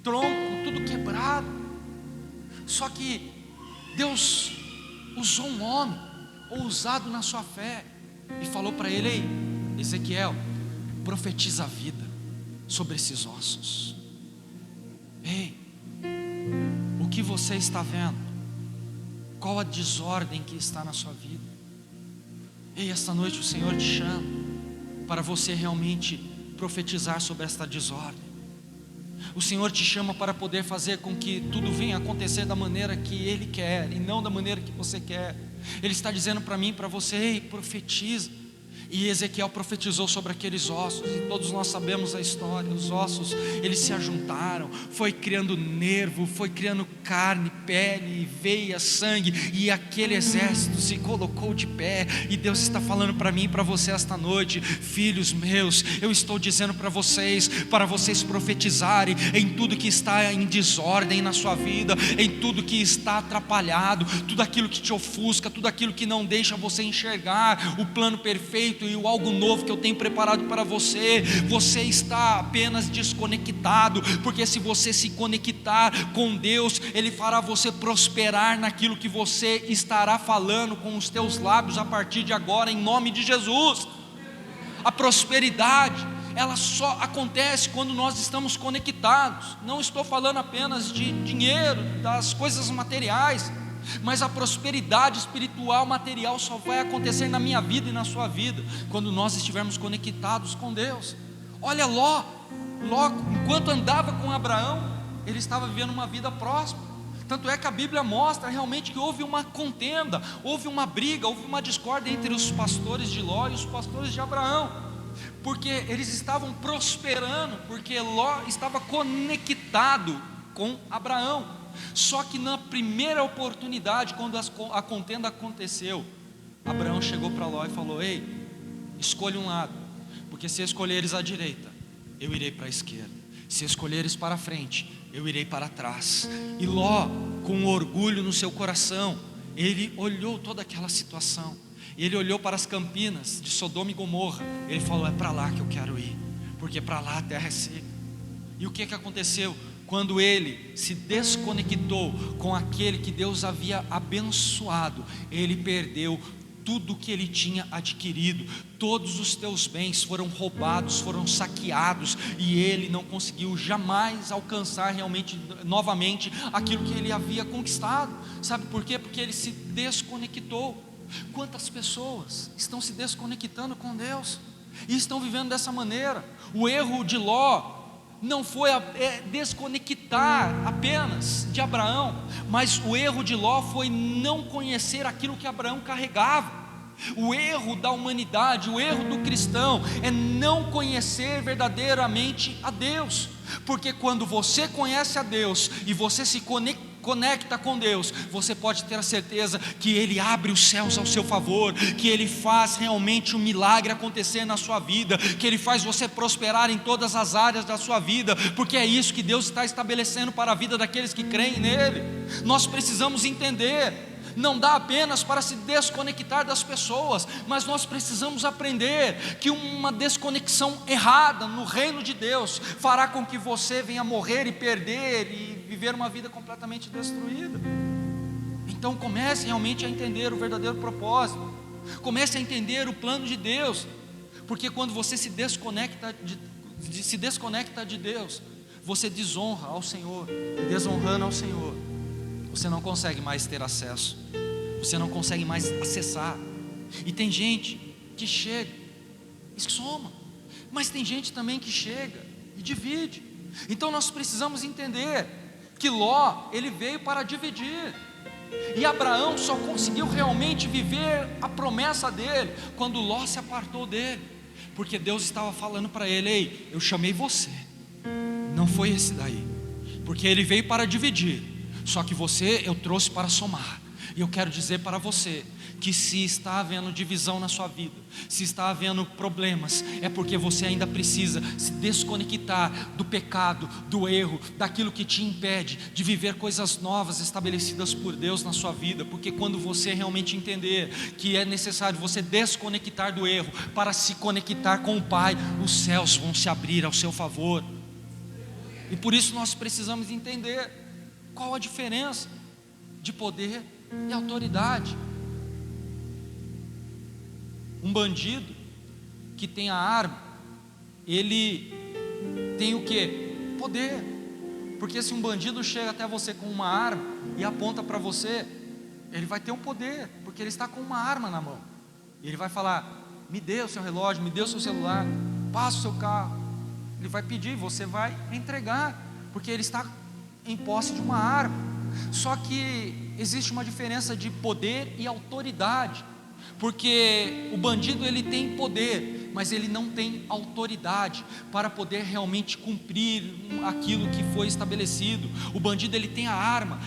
tronco, tudo quebrado. Só que Deus usou um homem, ousado na sua fé, e falou para ele: ei, Ezequiel, profetiza a vida sobre esses ossos. Ei, o que você está vendo? Qual a desordem que está na sua vida? Ei, esta noite o Senhor te chama para você realmente profetizar sobre esta desordem. O Senhor te chama para poder fazer com que tudo venha acontecer da maneira que Ele quer e não da maneira que você quer. Ele está dizendo para mim e para você: ei, profetiza. E Ezequiel profetizou sobre aqueles ossos, e todos nós sabemos a história. Os ossos, eles se ajuntaram, foi criando nervo, foi criando carne, pele, veia, sangue, e aquele exército se colocou de pé. E Deus está falando para mim e para você esta noite: filhos meus, eu estou dizendo para vocês profetizarem em tudo que está em desordem na sua vida, em tudo que está atrapalhado, tudo aquilo que te ofusca, tudo aquilo que não deixa você enxergar o plano perfeito e o algo novo que eu tenho preparado para você. Você está apenas desconectado, porque se você se conectar com Deus, Ele fará você prosperar naquilo que você estará falando com os teus lábios a partir de agora, em nome de Jesus. A prosperidade, ela só acontece quando nós estamos conectados. Não estou falando apenas de dinheiro, das coisas materiais, mas a prosperidade espiritual, material, só vai acontecer na minha vida e na sua vida quando nós estivermos conectados com Deus. Olha Ló, enquanto andava com Abraão, ele estava vivendo uma vida próspera. Tanto é que a Bíblia mostra realmente que houve uma contenda, houve uma briga, houve uma discórdia entre os pastores de Ló e os pastores de Abraão, porque eles estavam prosperando, porque Ló estava conectado com Abraão. Só que na primeira oportunidade, quando a contenda aconteceu, Abraão chegou para Ló e falou: ei, escolha um lado, porque se escolheres à direita, eu irei para a esquerda, se escolheres para a frente, eu irei para trás. E Ló, com orgulho no seu coração, ele olhou toda aquela situação, ele olhou para as campinas de Sodoma e Gomorra, ele falou: é para lá que eu quero ir, porque para lá a terra é seca. E o que aconteceu? Quando ele se desconectou com aquele que Deus havia abençoado, ele perdeu tudo que ele tinha adquirido, todos os teus bens foram roubados, foram saqueados, e ele não conseguiu jamais alcançar realmente, novamente, aquilo que ele havia conquistado. Sabe por quê? Porque ele se desconectou. Quantas pessoas estão se desconectando com Deus e estão vivendo dessa maneira? O erro de Ló não foi desconectar apenas de Abraão, mas o erro de Ló foi não conhecer aquilo que Abraão carregava. O erro da humanidade, o erro do cristão é não conhecer verdadeiramente a Deus, porque quando você conhece a Deus e você se conecta com Deus, você pode ter a certeza que Ele abre os céus ao seu favor, que Ele faz realmente um milagre acontecer na sua vida, que Ele faz você prosperar em todas as áreas da sua vida, porque é isso que Deus está estabelecendo para a vida daqueles que creem nele. Nós precisamos entender, não dá apenas para se desconectar das pessoas, mas nós precisamos aprender que uma desconexão errada no reino de Deus fará com que você venha morrer e perder e viver uma vida completamente destruída. Então comece realmente a entender o verdadeiro propósito, comece a entender o plano de Deus, porque quando você se desconecta de Deus, você desonra ao Senhor, e desonrando ao Senhor, você não consegue mais ter acesso, você não consegue mais acessar. E tem gente que chega e soma, mas tem gente também que chega e divide. Então nós precisamos entender que Ló, ele veio para dividir, e Abraão só conseguiu realmente viver a promessa dele quando Ló se apartou dele, porque Deus estava falando para ele: ei, eu chamei você, não foi esse daí, porque ele veio para dividir, só que você eu trouxe para somar. E eu quero dizer para você que se está havendo divisão na sua vida, se está havendo problemas, é porque você ainda precisa se desconectar do pecado, do erro, daquilo que te impede de viver coisas novas estabelecidas por Deus na sua vida. Porque quando você realmente entender que é necessário você desconectar do erro para se conectar com o Pai, os céus vão se abrir ao seu favor. E por isso nós precisamos entender qual a diferença de poder e autoridade. Um bandido que tem a arma, ele tem o que? Poder. Porque se um bandido chega até você com uma arma e aponta para você, ele vai ter um poder, porque ele está com uma arma na mão. E ele vai falar: me dê o seu relógio, me dê o seu celular, passa o seu carro. Ele vai pedir, você vai entregar, porque ele está em posse de uma arma. Só que existe uma diferença de poder e autoridade, porque o bandido ele tem poder, mas ele não tem autoridade para poder realmente cumprir aquilo que foi estabelecido. O bandido ele tem a arma,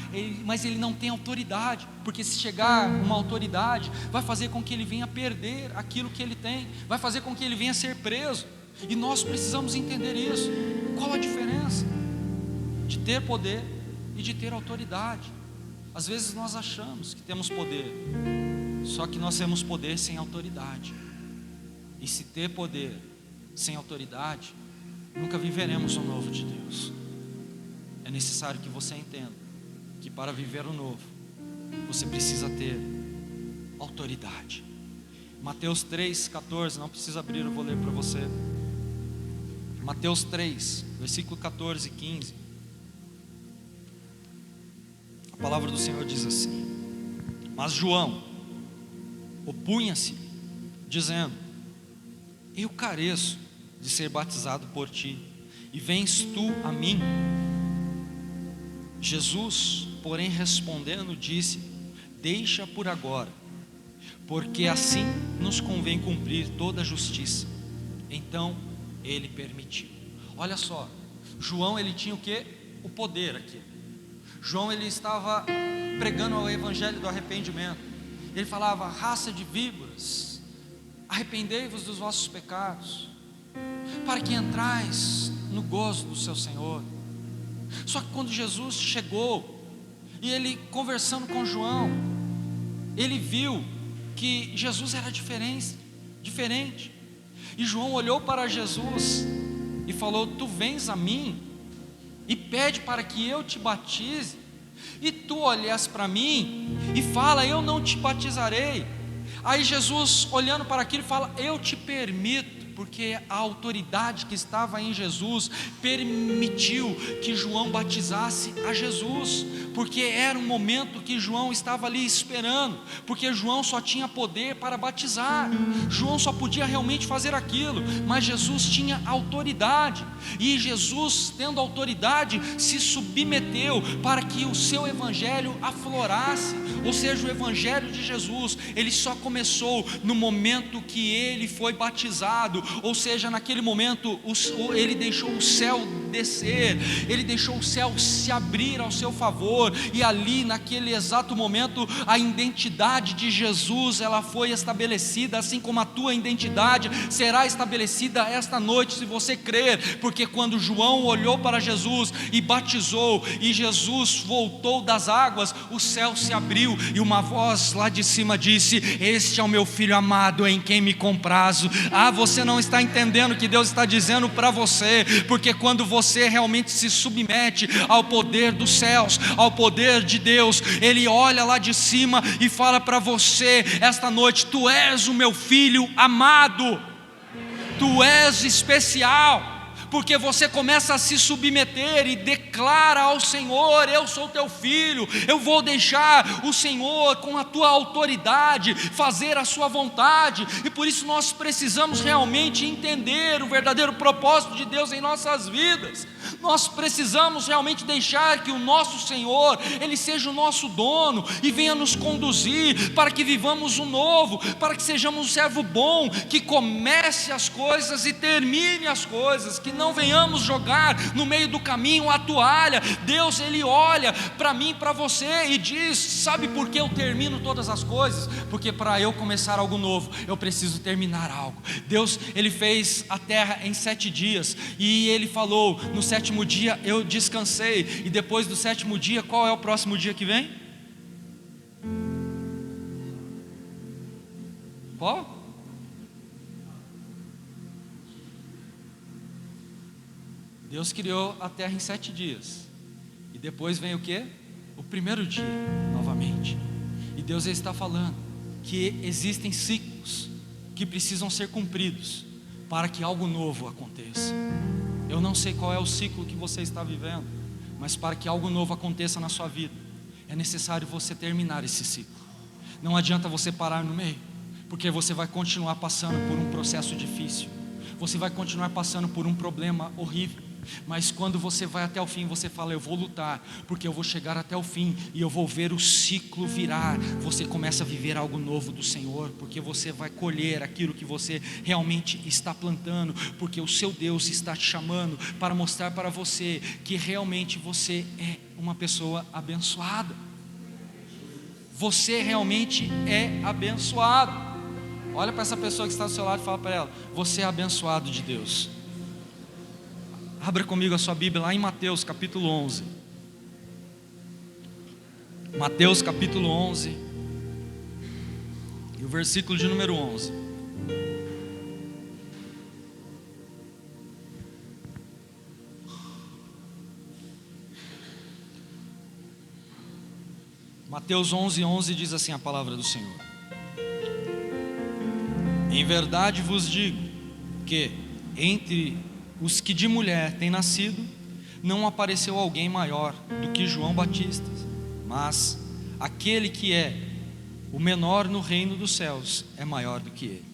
mas ele não tem autoridade, porque se chegar uma autoridade, vai fazer com que ele venha perder aquilo que ele tem, vai fazer com que ele venha ser preso. E nós precisamos entender isso. Qual a diferença de ter poder e de ter autoridade? Às vezes nós achamos que temos poder, só que nós temos poder sem autoridade. E se ter poder sem autoridade, nunca viveremos o novo de Deus. É necessário que você entenda que para viver o novo, você precisa ter autoridade. Mateus 3,14, não precisa abrir, eu vou ler para você. Mateus 3, versículo 14 e 15. A palavra do Senhor diz assim: mas João opunha-se, dizendo: eu careço de ser batizado por ti, e vens tu a mim? Jesus, porém, respondendo, disse: deixa por agora, porque assim nos convém cumprir toda a justiça. Então ele permitiu. Olha só, João ele tinha o que? O poder aqui. João ele estava pregando o evangelho do arrependimento. Ele falava: raça de víboras, arrependei-vos dos vossos pecados, para que entrais no gozo do seu Senhor. Só que quando Jesus chegou, e ele conversando com João, ele viu que Jesus era diferente. E João olhou para Jesus e falou: tu vens a mim e pede para que eu te batize, e tu olhas para mim e fala: eu não te batizarei. Aí Jesus, olhando para aquilo, fala: eu te permito, porque a autoridade que estava em Jesus permitiu que João batizasse a Jesus, porque era um momento que João estava ali esperando, porque João só tinha poder para batizar, João só podia realmente fazer aquilo, mas Jesus tinha autoridade, e Jesus, tendo autoridade, se submeteu para que o seu evangelho aflorasse. Ou seja, o evangelho de Jesus, ele só começou no momento que ele foi batizado. Ou seja, naquele momento ele deixou o céu descer, ele deixou o céu se abrir ao seu favor, e ali naquele exato momento a identidade de Jesus, ela foi estabelecida, assim como a tua identidade será estabelecida esta noite, se você crer, porque quando João olhou para Jesus e batizou, e Jesus voltou das águas, o céu se abriu, e uma voz lá de cima disse: este é o meu filho amado, em quem me comprazo. Você não está entendendo o que Deus está dizendo para você, porque quando você realmente se submete ao poder dos céus, ao poder de Deus, Ele olha lá de cima e fala para você esta noite: tu és o meu filho amado, tu és especial. Porque você começa a se submeter e declara ao Senhor: eu sou teu filho, eu vou deixar o Senhor com a tua autoridade fazer a sua vontade. E por isso nós precisamos realmente entender o verdadeiro propósito de Deus em nossas vidas. Nós precisamos realmente deixar que o nosso Senhor, Ele seja o nosso dono e venha nos conduzir para que vivamos o novo, para que sejamos um servo bom, que comece as coisas e termine as coisas, que não venhamos jogar no meio do caminho a toalha. Deus, Ele olha para mim, para você e diz: sabe por que eu termino todas as coisas? Porque para eu começar algo novo, eu preciso terminar algo. Deus, Ele fez a terra em 7 dias, e Ele falou: no 7º dia eu descansei. E depois do 7º dia, qual é o próximo dia que vem? Qual? Deus criou a terra em 7 dias, e depois vem o que? O 1º dia, novamente. E Deus está falando que existem ciclos que precisam ser cumpridos para que algo novo aconteça. Eu não sei qual é o ciclo que você está vivendo, mas para que algo novo aconteça na sua vida, é necessário você terminar esse ciclo. Não adianta você parar no meio, porque você vai continuar passando por um processo difícil, você vai continuar passando por um problema horrível. Mas quando você vai até o fim, você fala: eu vou lutar, porque eu vou chegar até o fim e eu vou ver o ciclo virar. Você começa a viver algo novo do Senhor, porque você vai colher aquilo que você realmente está plantando, porque o seu Deus está te chamando para mostrar para você que realmente você é uma pessoa abençoada. Você realmente é abençoado. Olha para essa pessoa que está do seu lado e fala para ela: você é abençoado de Deus. Abra comigo a sua Bíblia lá em Mateus capítulo 11. Mateus capítulo 11 e o versículo de número 11. Mateus 11:11 diz assim a palavra do Senhor: em verdade vos digo que entre os que de mulher têm nascido, não apareceu alguém maior do que João Batista, mas aquele que é o menor no reino dos céus é maior do que ele.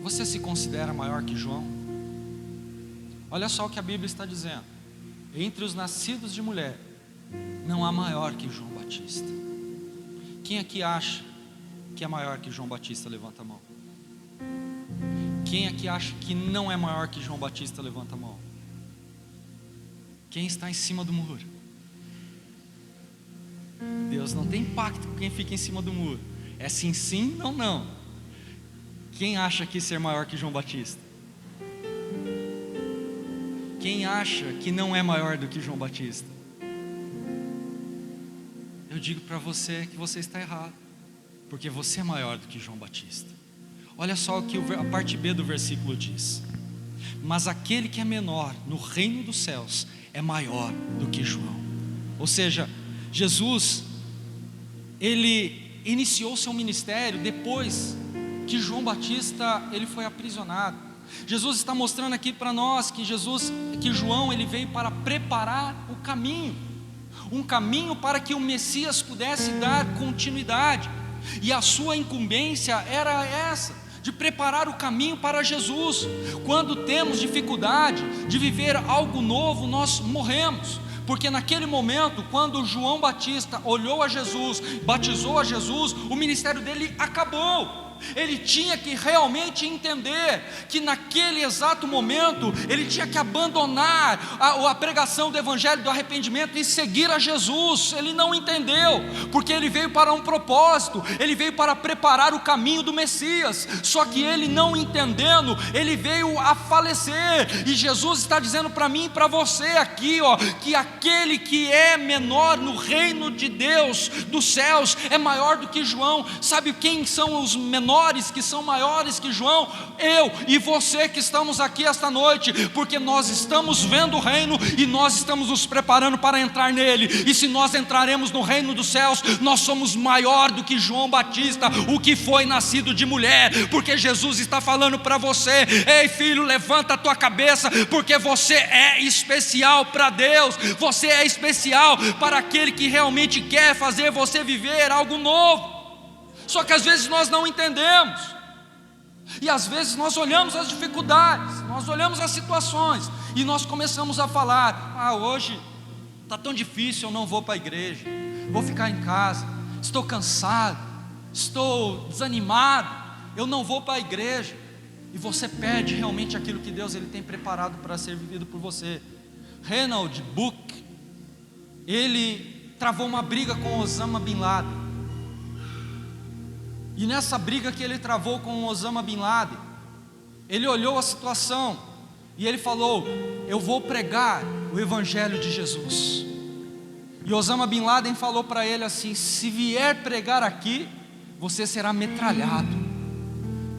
Você se considera maior que João? Olha só o que a Bíblia está dizendo: entre os nascidos de mulher, não há maior que João Batista. Quem aqui acha que é maior que João Batista? Levanta a mão. Quem aqui acha que não é maior que João Batista? Levanta a mão. Quem está em cima do muro? Deus não tem pacto com quem fica em cima do muro. É sim, sim, não, não. Quem acha que ser maior que João Batista? Quem acha que não é maior do que João Batista? Eu digo para você que você está errado, porque você é maior do que João Batista. Olha só o que a parte B do versículo diz: mas aquele que é menor no reino dos céus é maior do que João. Ou seja, Jesus, ele iniciou seu ministério depois que João Batista ele foi aprisionado. Jesus está mostrando aqui para nós que João ele veio para preparar o caminho, um caminho para que o Messias pudesse dar continuidade, e a sua incumbência era essa, de preparar o caminho para Jesus. Quando temos dificuldade de viver algo novo, nós morremos, porque naquele momento, quando João Batista olhou a Jesus, batizou a Jesus, o ministério dele acabou. Ele tinha que realmente entender que naquele exato momento ele tinha que abandonar a pregação do evangelho do arrependimento e seguir a Jesus. Ele não entendeu, porque ele veio para um propósito, ele veio para preparar o caminho do Messias, só que ele não entendendo, ele veio a falecer. E Jesus está dizendo para mim e para você aqui, que aquele que é menor no reino de Deus, dos céus, é maior do que João. Sabe quem são os menores que são maiores que João? Eu e você que estamos aqui esta noite, porque nós estamos vendo o reino e nós estamos nos preparando para entrar nele. E se nós entraremos no reino dos céus, nós somos maior do que João Batista, o que foi nascido de mulher, porque Jesus está falando para você: ei filho, levanta a tua cabeça, porque você é especial para Deus, você é especial para aquele que realmente quer fazer você viver algo novo. Só que às vezes nós não entendemos, e às vezes nós olhamos as dificuldades, nós olhamos as situações, e nós começamos a falar: hoje está tão difícil, eu não vou para a igreja, vou ficar em casa, estou cansado, estou desanimado, eu não vou para a igreja. E você perde realmente aquilo que Deus ele tem preparado para ser vivido por você. Reinhard Bonnke, ele travou uma briga com Osama Bin Laden. E nessa briga que ele travou com Osama Bin Laden, ele olhou a situação e ele falou: eu vou pregar o evangelho de Jesus. E Osama Bin Laden falou para ele assim: se vier pregar aqui, você será metralhado.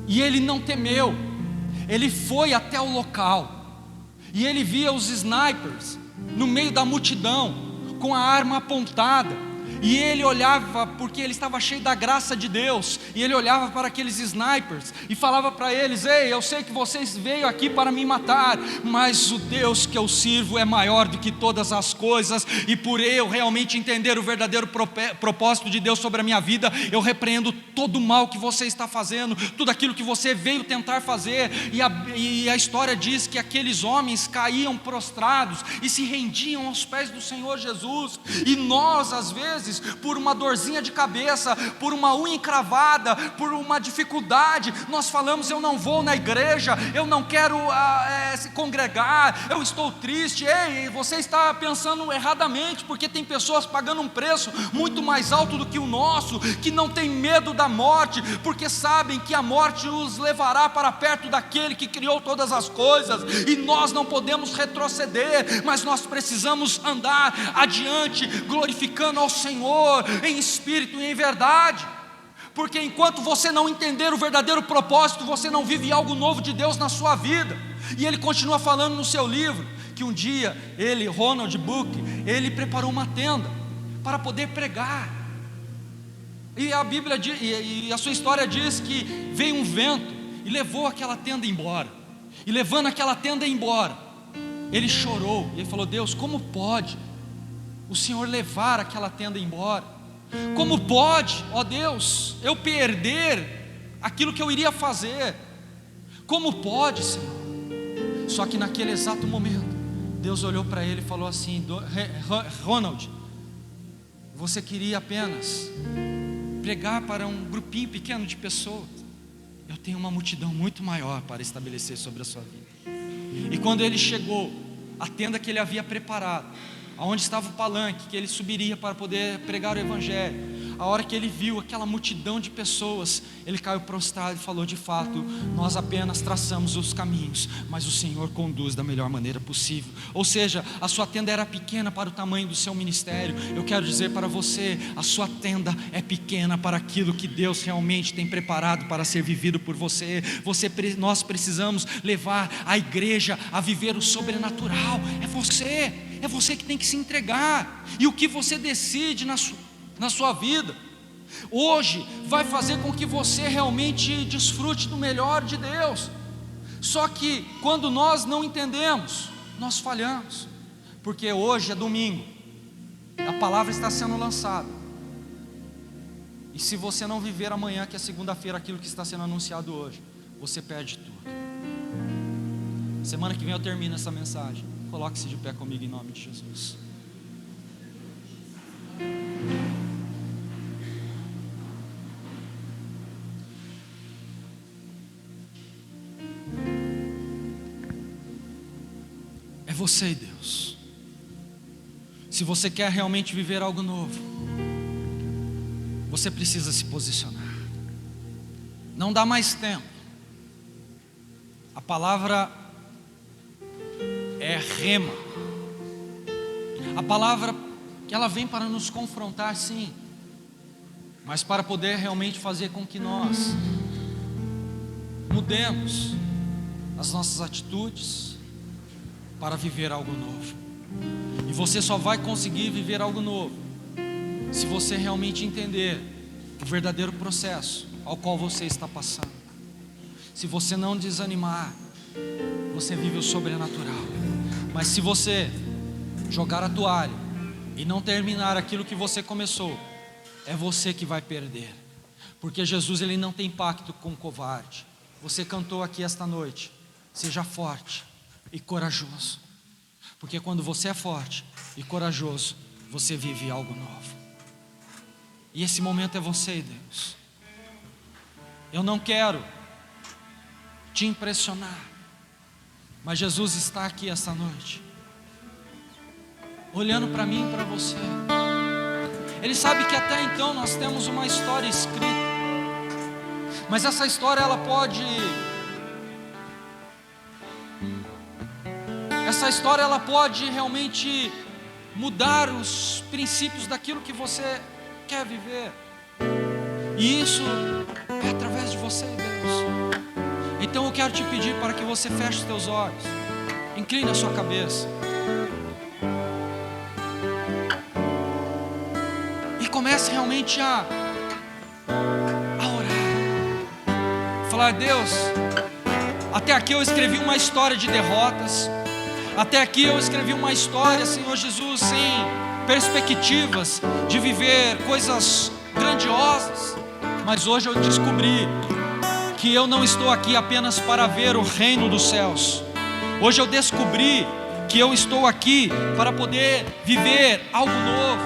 E ele não temeu, ele foi até o local, e ele via os snipers no meio da multidão, com a arma apontada. E ele olhava, porque ele estava cheio da graça de Deus, e ele olhava para aqueles snipers e falava para eles: ei, eu sei que vocês veio aqui para me matar, mas o Deus que eu sirvo é maior do que todas as coisas, e por eu realmente entender o verdadeiro propósito de Deus sobre a minha vida, eu repreendo todo o mal que você está fazendo, tudo aquilo que você veio tentar fazer. E a história diz que aqueles homens caíam prostrados e se rendiam aos pés do Senhor Jesus. E nós às vezes, por uma dorzinha de cabeça, por uma unha encravada, por uma dificuldade, nós falamos: eu não vou na igreja, eu não quero se congregar, eu estou triste. Ei, você está pensando erradamente, porque tem pessoas pagando um preço muito mais alto do que o nosso, que não tem medo da morte, porque sabem que a morte os levará para perto daquele que criou todas as coisas. E nós não podemos retroceder, mas nós precisamos andar adiante, glorificando ao Senhor em espírito e em verdade, porque enquanto você não entender o verdadeiro propósito, você não vive algo novo de Deus na sua vida. E ele continua falando no seu livro que um dia ele, Reinhard Bonnke, ele preparou uma tenda para poder pregar. E a Bíblia diz, e a sua história diz que veio um vento e levou aquela tenda embora. E levando aquela tenda embora, ele chorou e ele falou: Deus, como pode o Senhor levar aquela tenda embora? Como pode, ó Deus, eu perder aquilo que eu iria fazer? Como pode, Senhor? Só que naquele exato momento, Deus olhou para ele e falou assim: Ronald, você queria apenas pregar para um grupinho pequeno de pessoas, eu tenho uma multidão muito maior para estabelecer sobre a sua vida. E quando ele chegou à tenda que ele havia preparado, aonde estava o palanque que ele subiria para poder pregar o evangelho, a hora que ele viu aquela multidão de pessoas, ele caiu prostrado e falou: de fato, nós apenas traçamos os caminhos, mas o Senhor conduz da melhor maneira possível. Ou seja, a sua tenda era pequena para o tamanho do seu ministério. Eu quero dizer para você, a sua tenda é pequena para aquilo que Deus realmente tem preparado para ser vivido por você. Nós precisamos levar a igreja a viver o sobrenatural. É você. é você que tem que se entregar. E o que você decide na sua vida hoje vai fazer com que você realmente desfrute do melhor de Deus. Só que quando nós não entendemos, nós falhamos, porque hoje é domingo, a palavra está sendo lançada, e se você não viver amanhã, que é segunda-feira, aquilo que está sendo anunciado hoje, você perde tudo. Semana que vem eu termino essa mensagem. Coloque-se de pé comigo em nome de Jesus. É você e Deus. Se você quer realmente viver algo novo, você precisa se posicionar. Não dá mais tempo. A palavra é rema. A palavra que ela vem para nos confrontar, sim, mas para poder realmente fazer com que nós mudemos as nossas atitudes para viver algo novo. E você só vai conseguir viver algo novo se você realmente entender o verdadeiro processo ao qual você está passando. Se você não desanimar, você vive o sobrenatural. Mas se você jogar a toalha e não terminar aquilo que você começou, é você que vai perder. Porque Jesus, ele não tem pacto com o covarde. Você cantou aqui esta noite: seja forte e corajoso. Porque quando você é forte e corajoso, você vive algo novo. E esse momento é você e Deus. Eu não quero te impressionar, mas Jesus está aqui essa noite, olhando para mim e para você. Ele sabe que até então nós temos uma história escrita, mas essa história ela pode realmente mudar os princípios daquilo que você quer viver. E isso é através de você e Deus. Então eu quero te pedir para que você feche os teus olhos, incline a sua cabeça e comece realmente a orar. Falar: Deus, até aqui eu escrevi uma história de derrotas, até aqui eu escrevi uma história, Senhor Jesus, sem perspectivas de viver coisas grandiosas, mas hoje eu descobri que eu não estou aqui apenas para ver o reino dos céus. Hoje eu descobri que eu estou aqui para poder viver algo novo,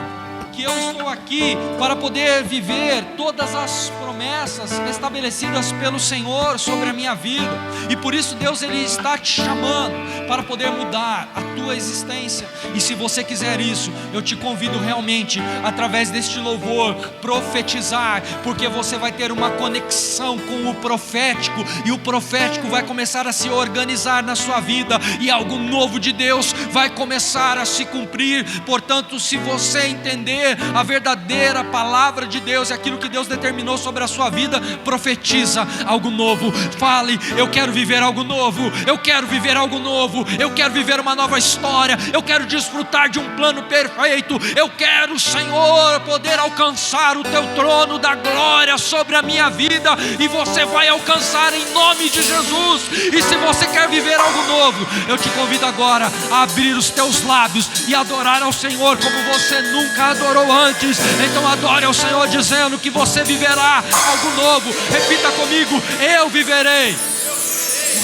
que eu estou aqui para poder viver todas as promessas estabelecidas pelo Senhor sobre a minha vida. E por isso Deus, ele está te chamando para poder mudar a tua existência. E se você quiser isso, eu te convido realmente, através deste louvor, profetizar, porque você vai ter uma conexão com o profético, e o profético vai começar a se organizar na sua vida, e algo novo de Deus vai começar a se cumprir. Portanto, se você entender a verdadeira palavra de Deus, aquilo que Deus determinou sobre a sua vida, profetiza algo novo. Fale: eu quero viver algo novo, eu quero viver algo novo, eu quero viver uma nova história, eu quero desfrutar de um plano perfeito, eu quero, Senhor, poder alcançar o teu trono da glória sobre a minha vida, e você vai alcançar em nome de Jesus. E se você quer viver algo novo, eu te convido agora a abrir os teus lábios e adorar ao Senhor como você nunca adorou antes. Então adore ao Senhor dizendo que você viverá algo novo. Repita comigo: eu viverei.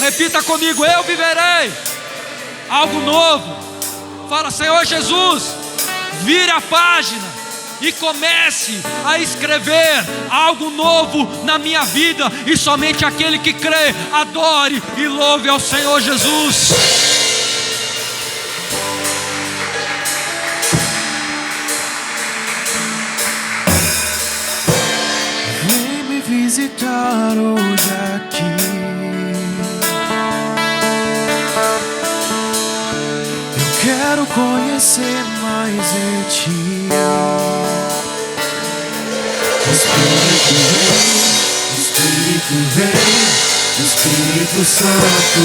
Repita comigo: eu viverei algo novo. Fala: Senhor Jesus, vire a página e comece a escrever algo novo na minha vida. E somente aquele que crê, adore e louve ao Senhor Jesus. Visitar hoje aqui, eu quero conhecer mais de ti. Espírito vem, Espírito Santo.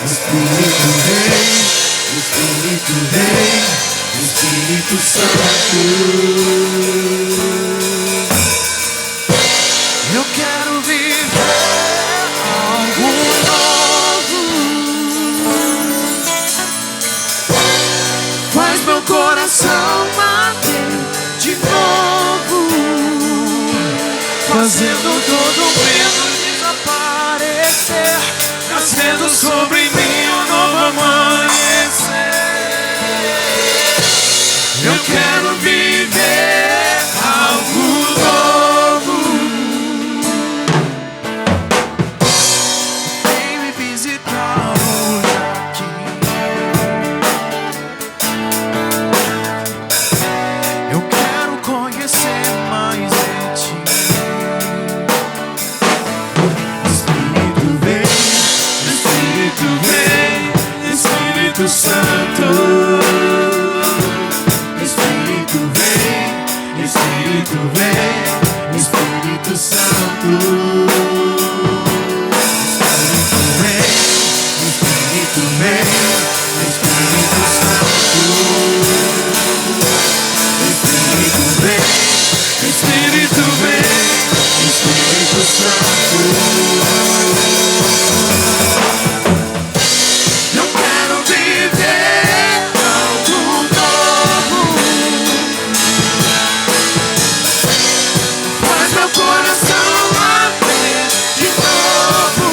Espírito fazendo sobre mim um novo amanhecer. Eu quero viver algo novo. Vem me visitar hoje aqui. Eu quero conhecer mais de ti. Espírito vem, Espírito Santo. Espírito vem, Espírito vem, Espírito Santo. Espírito vem, Espírito Santo. Espírito vem, Espírito vem, Espírito Santo. Eu quero viver algo novo. Faz meu coração bater de novo,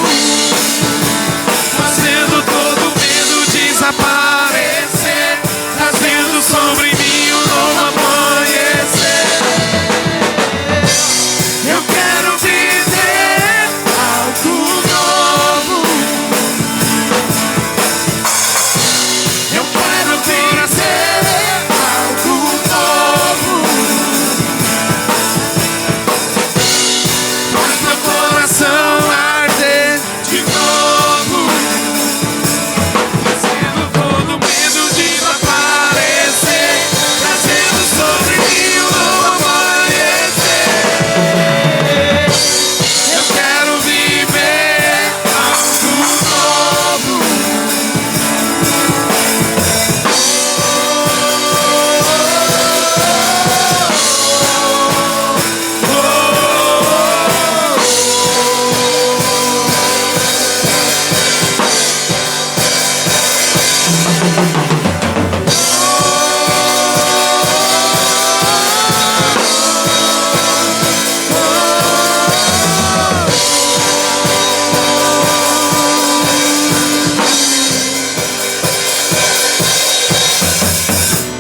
fazendo todo medo desaparecer, trazendo sobre mim um novo amanhecer. Eu quero viver algo novo. Eu quero viver algo novo. Faz meu coração arder de novo, fazendo todo medo desaparecer, trazendo sobre mim um novo amanhecer. Eu quero viver algo novo.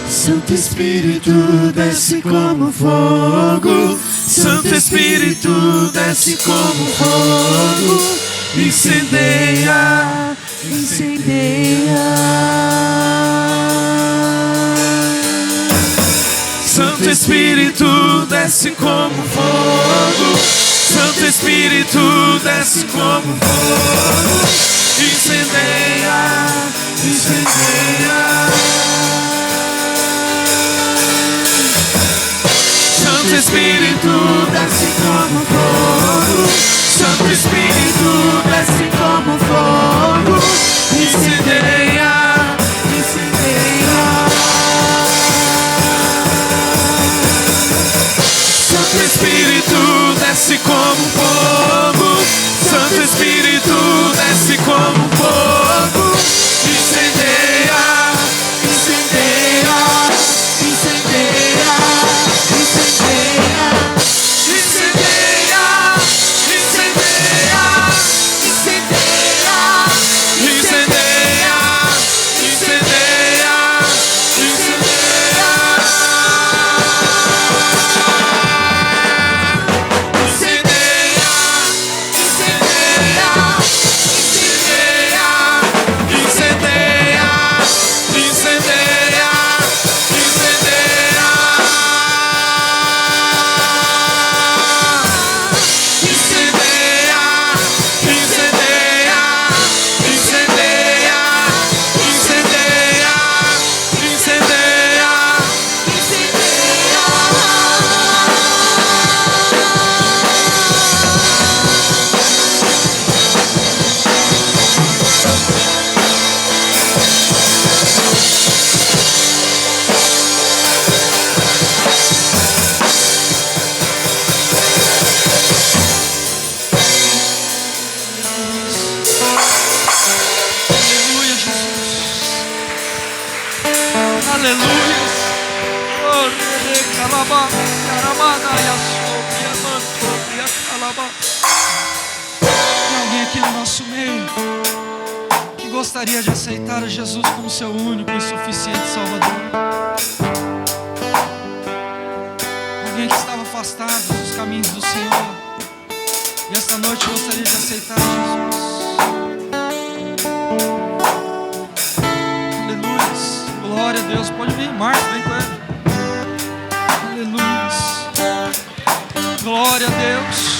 Santo Espírito desce como fogo. Santo Espírito desce como fogo. Incendeia, incendeia. Santo Espírito desce como fogo. Santo Espírito desce como fogo. Incendeia, incendeia. Santo Espírito desce como fogo. Santo Espírito desce como fogo. Incendeia, incendeia. Santo Espírito desce como fogo. Santo Espírito desce como fogo. Incendeia, incendeia, incendeia. Incendeia, incendeia, incendeia, incendeia, incendeia, incendeia, Aleluia. Tem alguém aqui no nosso meio gostaria de aceitar a Jesus como seu único e suficiente Salvador? Alguém que estava afastado dos caminhos do Senhor e esta noite gostaria de aceitar Jesus? Aleluia, glória a Deus. Pode vir, Marcos, vem com ele. Aleluia, glória a Deus.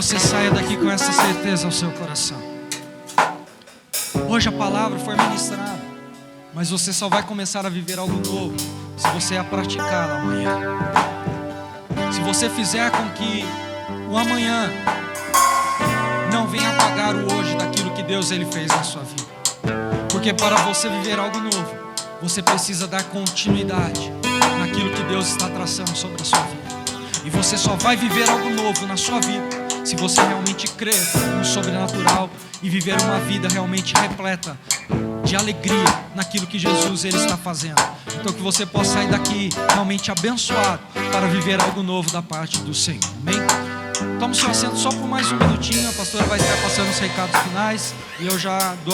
Você saia daqui com essa certeza ao seu coração. Hoje a palavra foi ministrada, mas você só vai começar a viver algo novo se você a praticar amanhã. Se você fizer com que o amanhã não venha apagar o hoje daquilo que Deus ele fez na sua vida. Porque para você viver algo novo, você precisa dar continuidade naquilo que Deus está traçando sobre a sua vida. E você só vai viver algo novo na sua vida se você realmente crer no sobrenatural e viver uma vida realmente repleta de alegria naquilo que Jesus ele está fazendo. Então que você possa sair daqui realmente abençoado para viver algo novo da parte do Senhor. Amém? Tome seu assento só por mais um minutinho. A pastora vai estar passando os recados finais e eu já dou